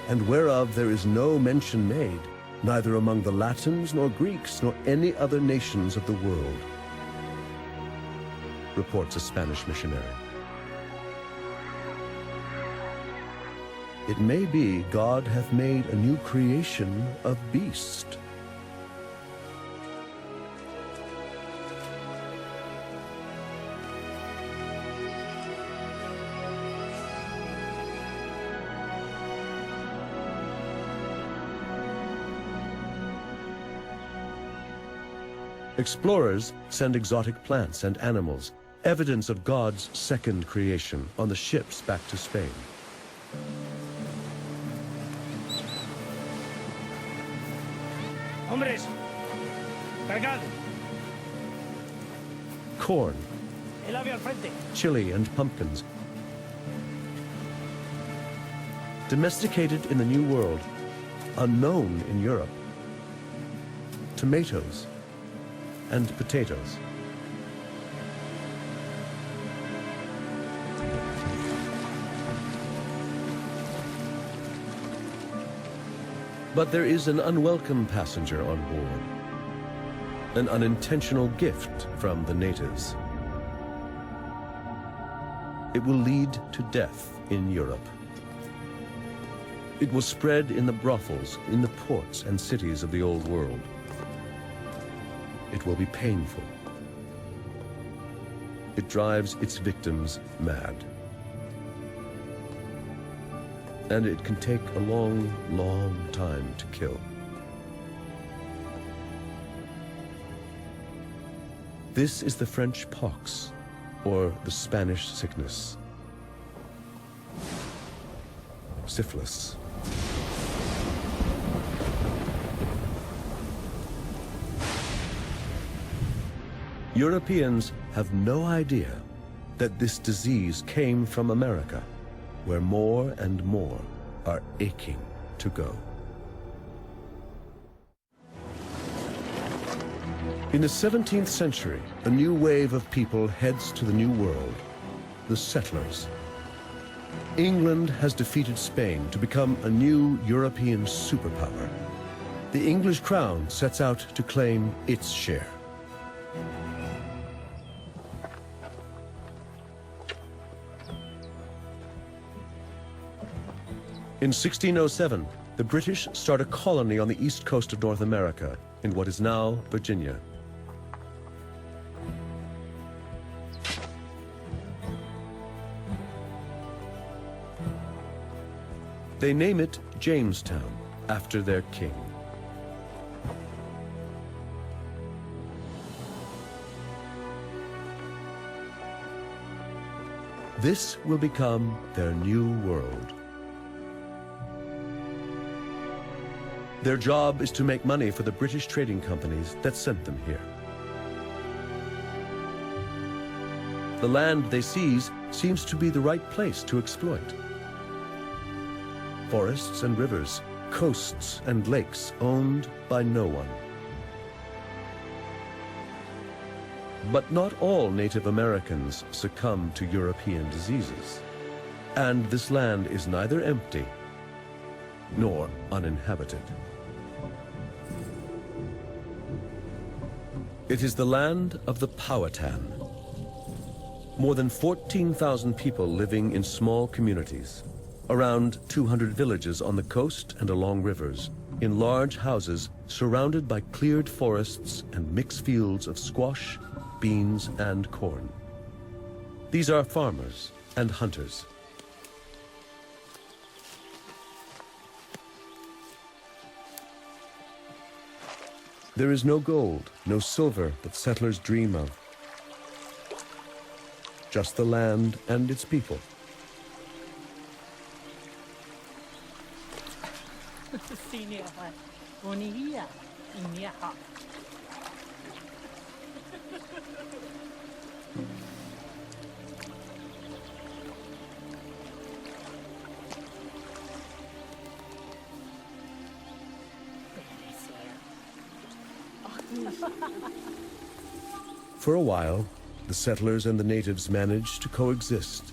A: and whereof there is no mention made, neither among the Latins nor Greeks nor any other nations of the world, reports a Spanish missionary. It may be God hath made a new creation of beast. Explorers send exotic plants and animals, evidence of God's second creation, on the ships back to Spain.
G: Hombres, cargad.
A: Corn,
G: El ave al frente.
A: chili, and pumpkins. Domesticated in the New World, unknown in Europe. Tomatoes and potatoes. But there is an unwelcome passenger on board. an unintentional gift from the natives. It will lead to death in Europe. It will spread in the brothels, in the ports and cities of the Old World. It will be painful. It drives its victims mad. And it can take a long, long time to kill. This is the French pox, or the Spanish sickness. Syphilis. Europeans have no idea that this disease came from America, where more and more are aching to go. In the 17th century, a new wave of people heads to the New World, the settlers. England has defeated Spain to become a new European superpower. The English crown sets out to claim its share. In 1607, the British start a colony on the east coast of North America, in what is now Virginia. They name it Jamestown, after their king. This will become their new world. Their job is to make money for the British trading companies that sent them here. The land they seize seems to be the right place to exploit. Forests and rivers, coasts and lakes owned by no one. But not all Native Americans succumb to European diseases. And this land is neither empty nor uninhabited. It is the land of the Powhatan. More than 14,000 people living in small communities. Around 200 villages on the coast and along rivers, in large houses surrounded by cleared forests and mixed fields of squash, beans, and corn. These are farmers and hunters. There is no gold, no silver that settlers dream of. Just the land and its people. For a while, the settlers and the natives managed to coexist.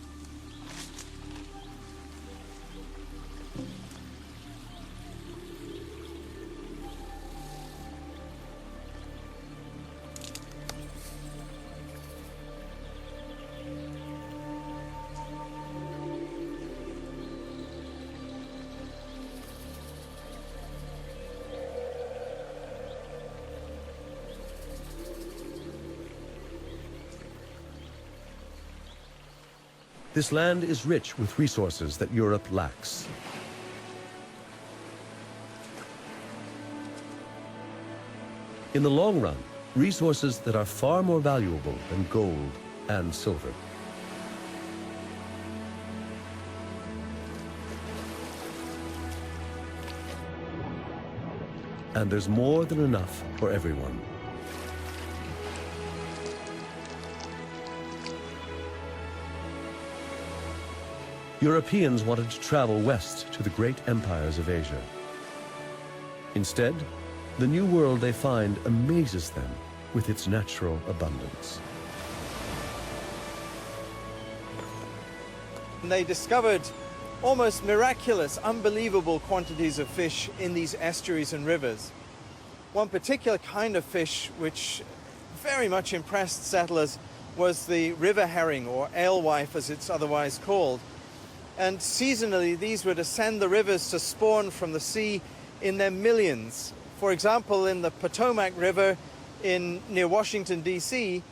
A: This land is rich with resources that Europe lacks. In the long run, resources that are far more valuable than gold and silver. And there's more than enough for everyone. Europeans wanted to travel west to the great empires of Asia. Instead, the new world they find amazes them with its natural abundance.
C: They discovered almost miraculous, unbelievable quantities of fish in these estuaries and rivers. One particular kind of fish which very much impressed settlers was the river herring, or alewife as it's otherwise called. And seasonally, these would ascend the rivers to spawn from the sea in their millions. For example, in the Potomac River near Washington, D.C.,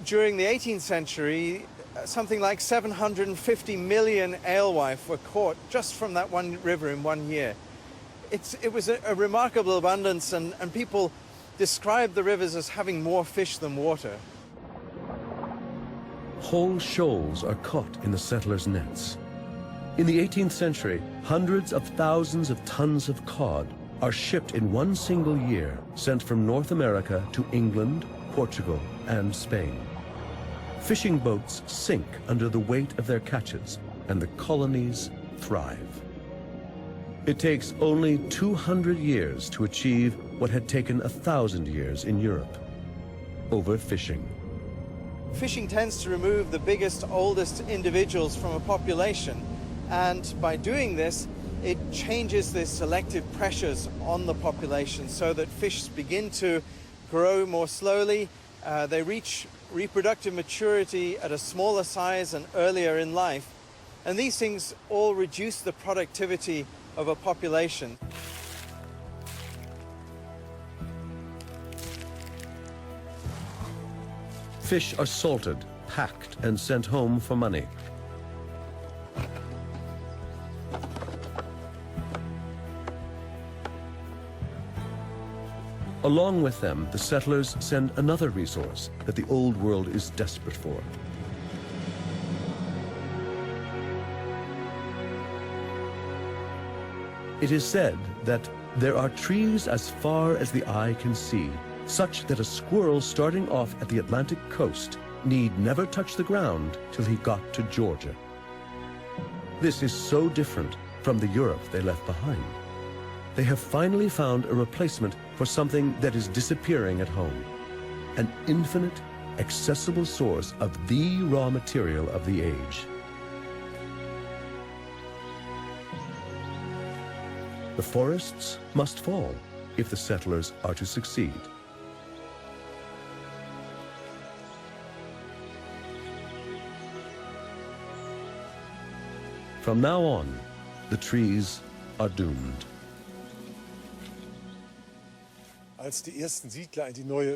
C: during the 18th century, something like 750 million alewife were caught just from that one river in 1 year. It was a remarkable abundance, and people described the rivers as having more fish than water.
A: Whole shoals are caught in the settlers' nets. In the 18th century, hundreds of thousands of tons of cod are shipped in one single year, sent from North America to England, Portugal, and Spain. Fishing boats sink under the weight of their catches, and the colonies thrive. It takes only 200 years to achieve what had taken 1,000 years in Europe: overfishing.
C: Fishing tends to remove the biggest, oldest individuals from a population, and by doing this, it changes the selective pressures on the population so that fish begin to grow more slowly. They reach reproductive maturity at a smaller size and earlier in life. And these things all reduce the productivity of a population.
A: Fish are salted, packed, and sent home for money. Along with them, the settlers send another resource that the Old World is desperate for: it is said that there are trees as far as the eye can see, such that a squirrel starting off at the Atlantic coast need never touch the ground till he got to Georgia. This is so different from the Europe they left behind. They have finally found a replacement for something that is disappearing at home: an infinite, accessible source of the raw material of the age. The forests must fall if the settlers are to succeed. From now on, the trees are doomed.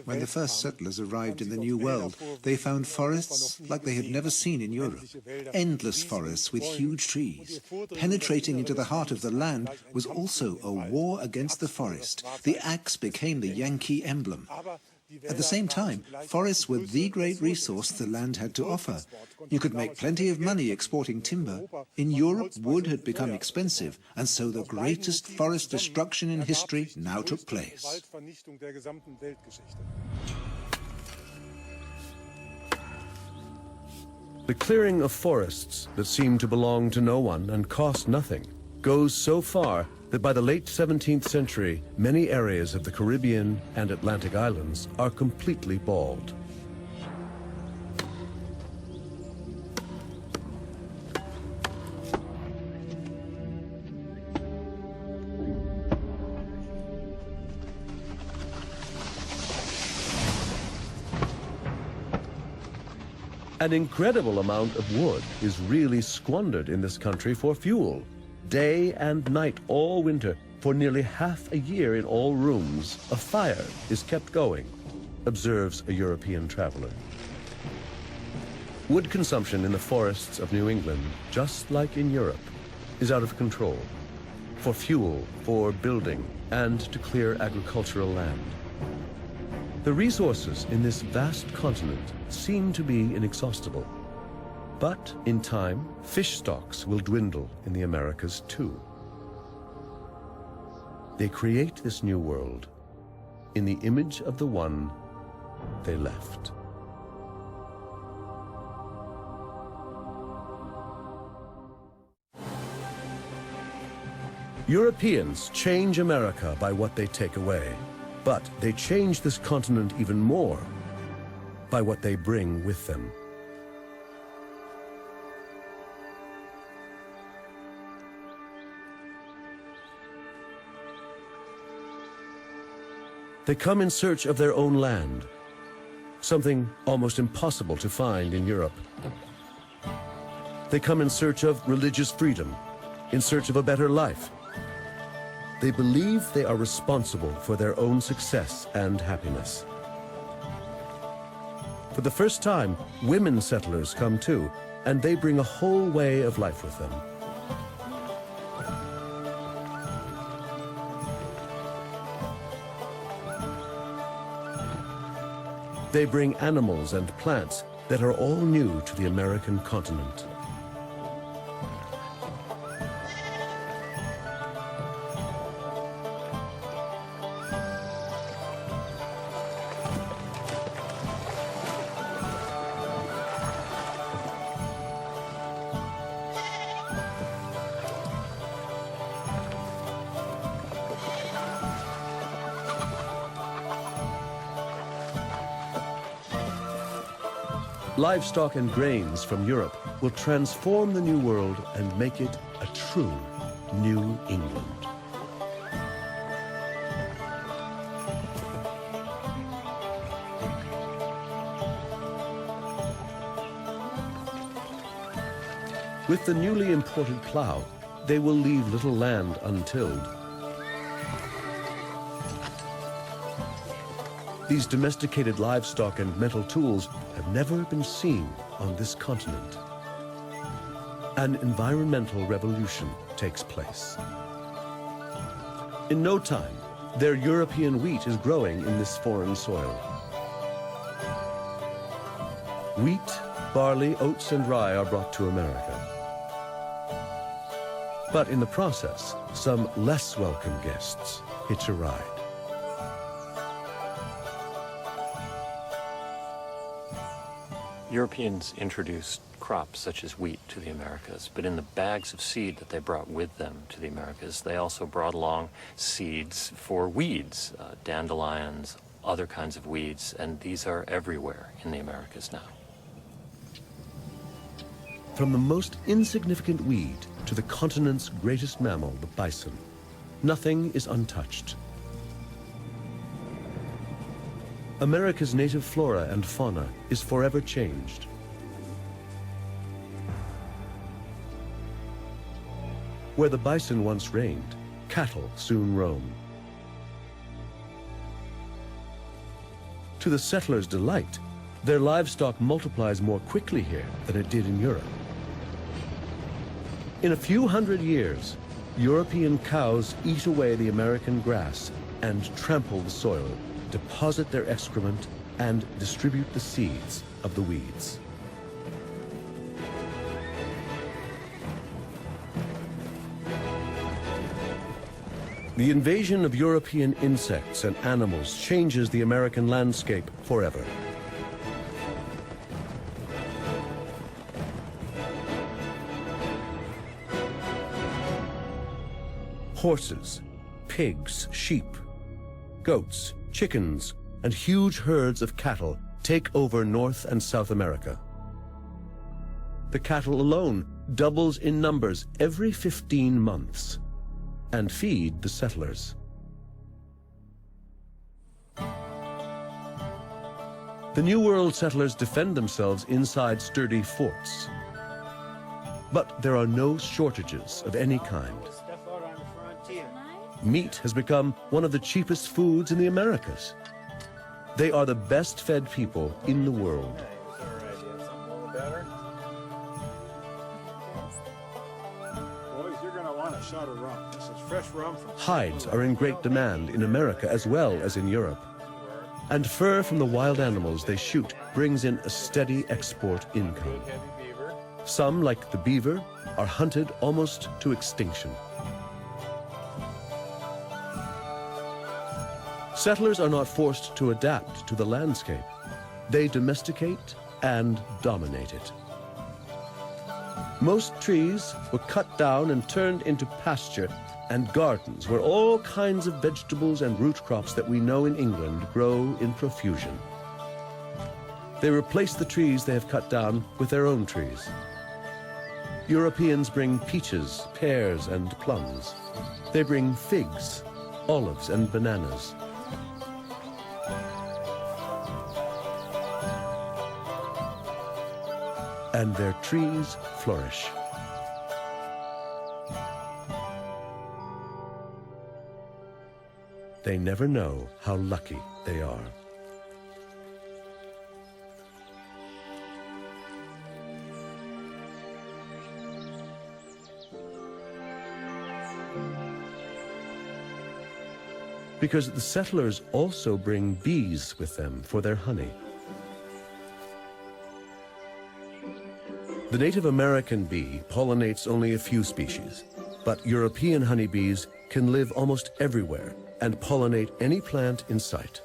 E: When the first settlers arrived in the New World, they found forests like they had never seen in Europe. Endless forests with huge trees. Penetrating into the heart of the land was also a war against the forest. The axe became the Yankee emblem. At the same time, forests were the great resource the land had to offer. You could make plenty of money exporting timber. In Europe, wood had become expensive, and so the greatest forest destruction in history now took place.
A: The clearing of forests that seem to belong to no one and cost nothing goes so far that by the late 17th century, many areas of the Caribbean and Atlantic islands are completely bald. An incredible amount of wood is really squandered in this country for fuel. Day and night all winter, for nearly half a year in all rooms, a fire is kept going, observes a European traveler. Wood consumption in the forests of New England, just like in Europe, is out of control, for fuel, for building, and to clear agricultural land. The resources in this vast continent seem to be inexhaustible. But in time, fish stocks will dwindle in the Americas too. They create this new world in the image of the one they left. Europeans change America by what they take away, but they change this continent even more by what they bring with them. They come in search of their own land, something almost impossible to find in Europe. They come in search of religious freedom, in search of a better life. They believe they are responsible for their own success and happiness. For the first time, women settlers come too, and they bring a whole way of life with them. They bring animals and plants that are all new to the American continent. Livestock and grains from Europe will transform the New World and make it a true New England. With the newly imported plow, they will leave little land untilled. These domesticated livestock and metal tools have never been seen on this continent. An environmental revolution takes place. In no time, their European wheat is growing in this foreign soil. Wheat, barley, oats, and rye are brought to America. But in the process, some less welcome guests hitch a ride.
B: Europeans introduced crops such as wheat to the Americas, but in the bags of seed that they brought with them to the Americas, they also brought along seeds for weeds, dandelions, other kinds of weeds, and these are everywhere in the Americas now.
A: From the most insignificant weed to the continent's greatest mammal, the bison, nothing is untouched. America's native flora and fauna is forever changed. Where the bison once reigned, cattle soon roam. To the settlers' delight, their livestock multiplies more quickly here than it did in Europe. In a few hundred years, European cows eat away the American grass and trample the soil, deposit their excrement, and distribute the seeds of the weeds. The invasion of European insects and animals changes the American landscape forever. Horses, pigs, sheep, goats, chickens, and huge herds of cattle take over North and South America. The cattle alone doubles in numbers every 15 months and feed the settlers. The New World settlers defend themselves inside sturdy forts. But there are no shortages of any kind. Meat has become one of the cheapest foods in the Americas. They are the best-fed people in the world.
H: Boys, you're going to want a shot of rum. This is fresh rum from...
A: Hides are in great demand in America as well as in Europe. And fur from the wild animals they shoot brings in a steady export income. Some, like the beaver, are hunted almost to extinction. Settlers are not forced to adapt to the landscape. They domesticate and dominate it. Most trees were cut down and turned into pasture and gardens where all kinds of vegetables and root crops that we know in England grow in profusion. They replace the trees they have cut down with their own trees. Europeans bring peaches, pears, and plums. They bring figs, olives, and bananas. and their trees flourish. They never know how lucky they are. Because the settlers also bring bees with them for their honey. The Native American bee pollinates only a few species, but European honeybees can live almost everywhere and pollinate any plant in sight.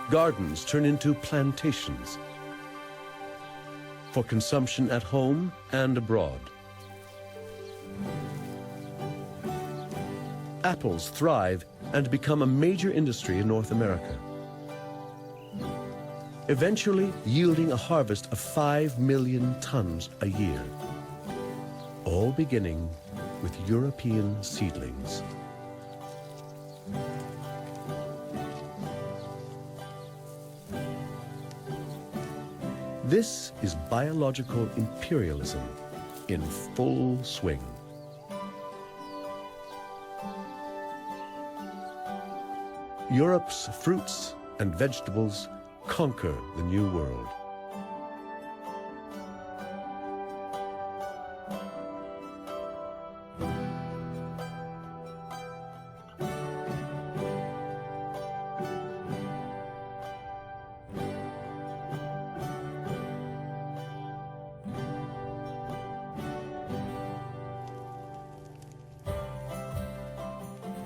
A: Gardens turn into plantations for consumption at home and abroad. Apples thrive and become a major industry in North America, eventually yielding a harvest of 5 million tons a year, all beginning with European seedlings. This is biological imperialism in full swing. Europe's fruits and vegetables conquer the New World.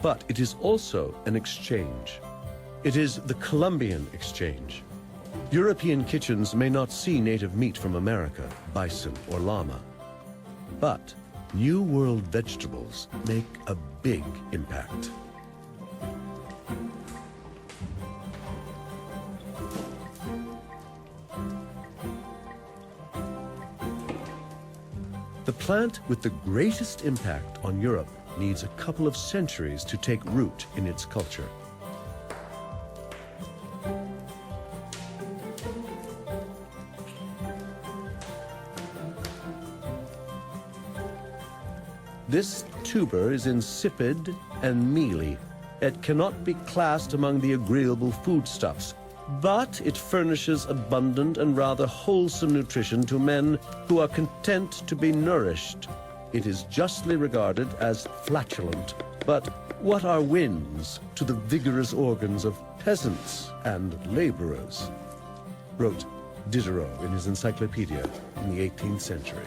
A: But it is also an exchange. It is the Columbian exchange. European kitchens may not see native meat from America, bison or llama, but New World vegetables make a big impact. The plant with the greatest impact on Europe needs a couple of centuries to take root in its culture. This tuber is insipid and mealy. It cannot be classed among the agreeable foodstuffs, but it furnishes abundant and rather wholesome nutrition to men who are content to be nourished. It is justly regarded as flatulent, but what are winds to the vigorous organs of peasants and laborers? Wrote Diderot in his encyclopedia in the 18th century.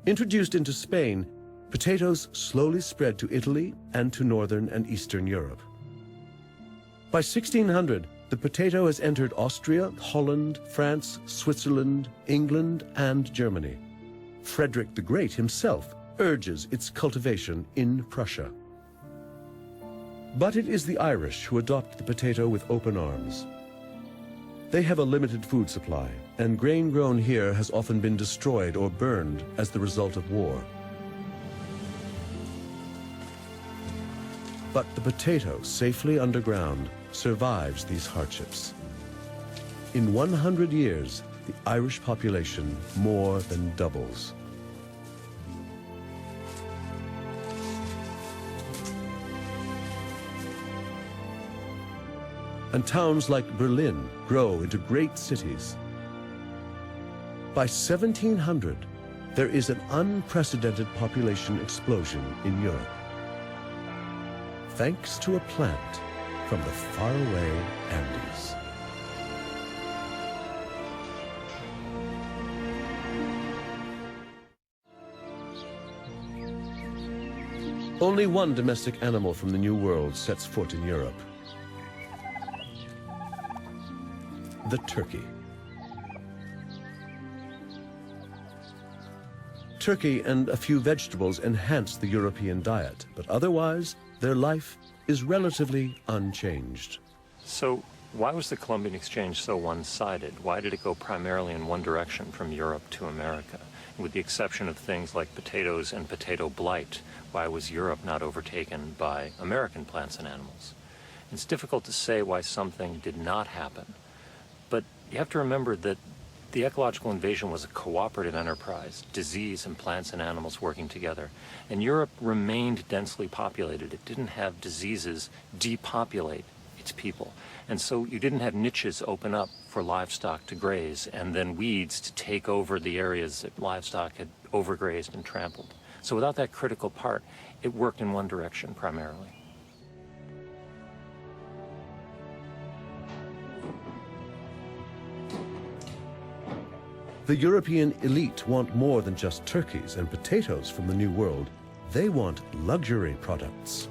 A: Introduced into Spain, potatoes slowly spread to Italy and to Northern and Eastern Europe. By 1600, the potato has entered Austria, Holland, France, Switzerland, England, and Germany. Frederick the Great himself urges its cultivation in Prussia. But it is the Irish who adopt the potato with open arms. They have a limited food supply, and grain grown here has often been destroyed or burned as the result of war. But the potato, safely underground, survives these hardships. In 100 years, the Irish population more than doubles. And towns like Berlin grow into great cities. By 1700, there is an unprecedented population explosion in Europe, thanks to a plant from the faraway Andes. Only one domestic animal from the New World sets foot in Europe: the turkey. Turkey and a few vegetables enhance the European diet, but otherwise, their life is relatively unchanged.
B: So why was the Columbian Exchange so one-sided? Why did it go primarily in one direction from Europe to America? With the exception of things like potatoes and potato blight, why was Europe not overtaken by American plants and animals? It's difficult to say why something did not happen, but you have to remember that the ecological invasion was a cooperative enterprise, disease and plants and animals working together. And Europe remained densely populated. It didn't have diseases depopulate its people. And so you didn't have niches open up for livestock to graze and then weeds to take over the areas that livestock had overgrazed and trampled. So without that critical part, it worked in one direction primarily.
A: The European elite want more than just turkeys and potatoes from the New World. They want luxury products.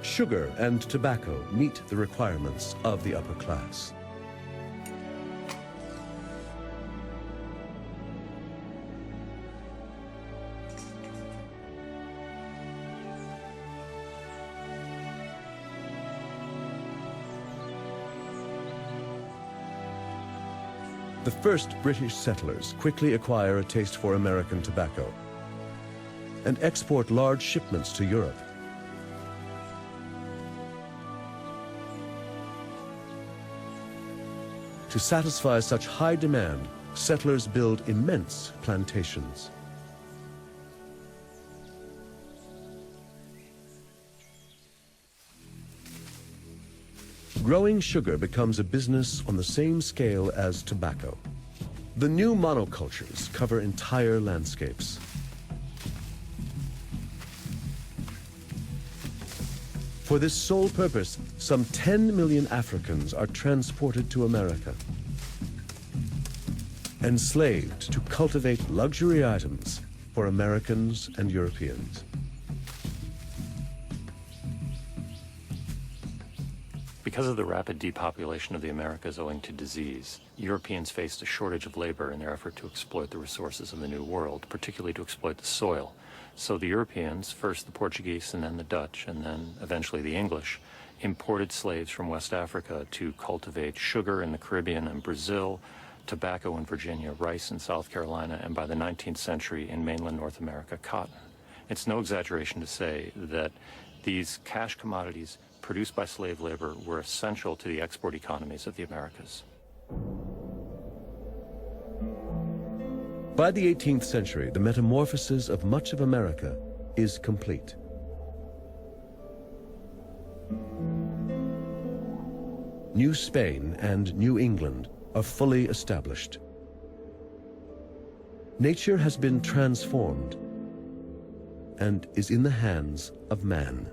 A: Sugar and tobacco meet the requirements of the upper class. The first British settlers quickly acquire a taste for American tobacco and export large shipments to Europe. To satisfy such high demand, settlers build immense plantations. Growing sugar becomes a business on the same scale as tobacco. The new monocultures cover entire landscapes. For this sole purpose, some 10 million Africans are transported to America, enslaved to cultivate luxury items for Americans and Europeans.
B: Because of the rapid depopulation of the Americas owing to disease, Europeans faced a shortage of labor in their effort to exploit the resources of the New World, particularly to exploit the soil. So the Europeans, first the Portuguese and then the Dutch and then eventually the English, imported slaves from West Africa to cultivate sugar in the Caribbean and Brazil, tobacco in Virginia, rice in South Carolina, and by the 19th century in mainland North America, cotton. It's no exaggeration to say that these cash commodities produced by slave labor were essential to the export economies of the Americas.
A: By the 18th century, the metamorphosis of much of America is complete. New Spain and New England are fully established. Nature has been transformed and is in the hands of man.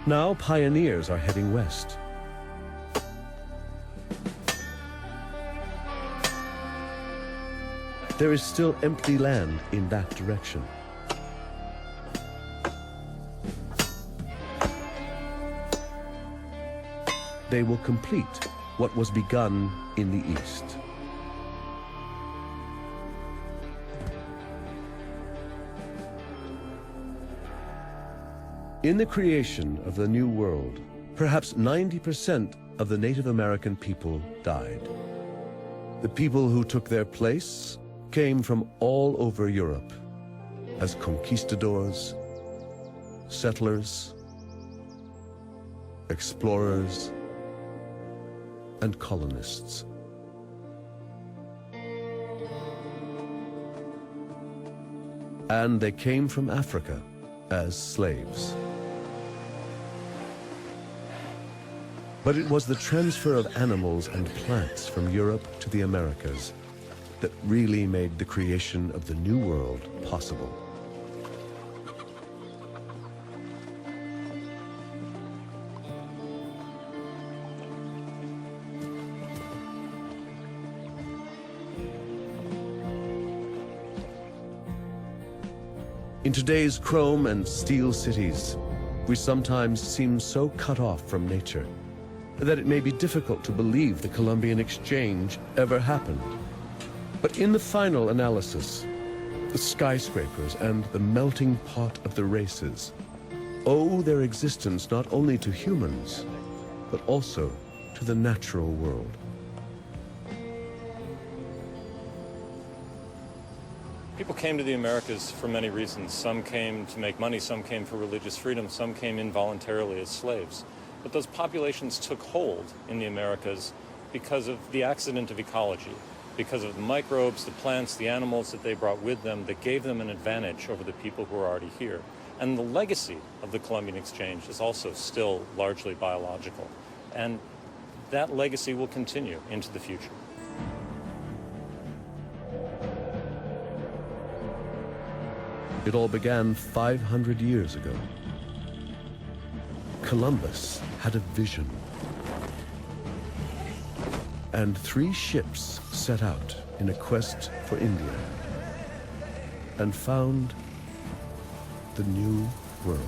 A: Now pioneers are heading west. There is still empty land in that direction. They will complete what was begun in the east. In the creation of the New World, perhaps 90% of the Native American people died. The people who took their place came from all over Europe as conquistadors, settlers, explorers, and colonists. And they came from Africa as slaves. But it was the transfer of animals and plants from Europe to the Americas that really made the creation of the New World possible. In today's chrome and steel cities, we sometimes seem so cut off from nature that it may be difficult to believe the Columbian Exchange ever happened. But in the final analysis, the skyscrapers and the melting pot of the races owe their existence not only to humans, but also to the natural world.
B: People came to the Americas for many reasons. Some came to make money, some came for religious freedom, some came involuntarily as slaves. But those populations took hold in the Americas because of the accident of ecology, because of the microbes, the plants, the animals that they brought with them that gave them an advantage over the people who are already here. And the legacy of the Columbian Exchange is also still largely biological. And that legacy will continue into the future.
A: It all began 500 years ago. Columbus had a vision. And 3 ships set out in a quest for India and found the New World.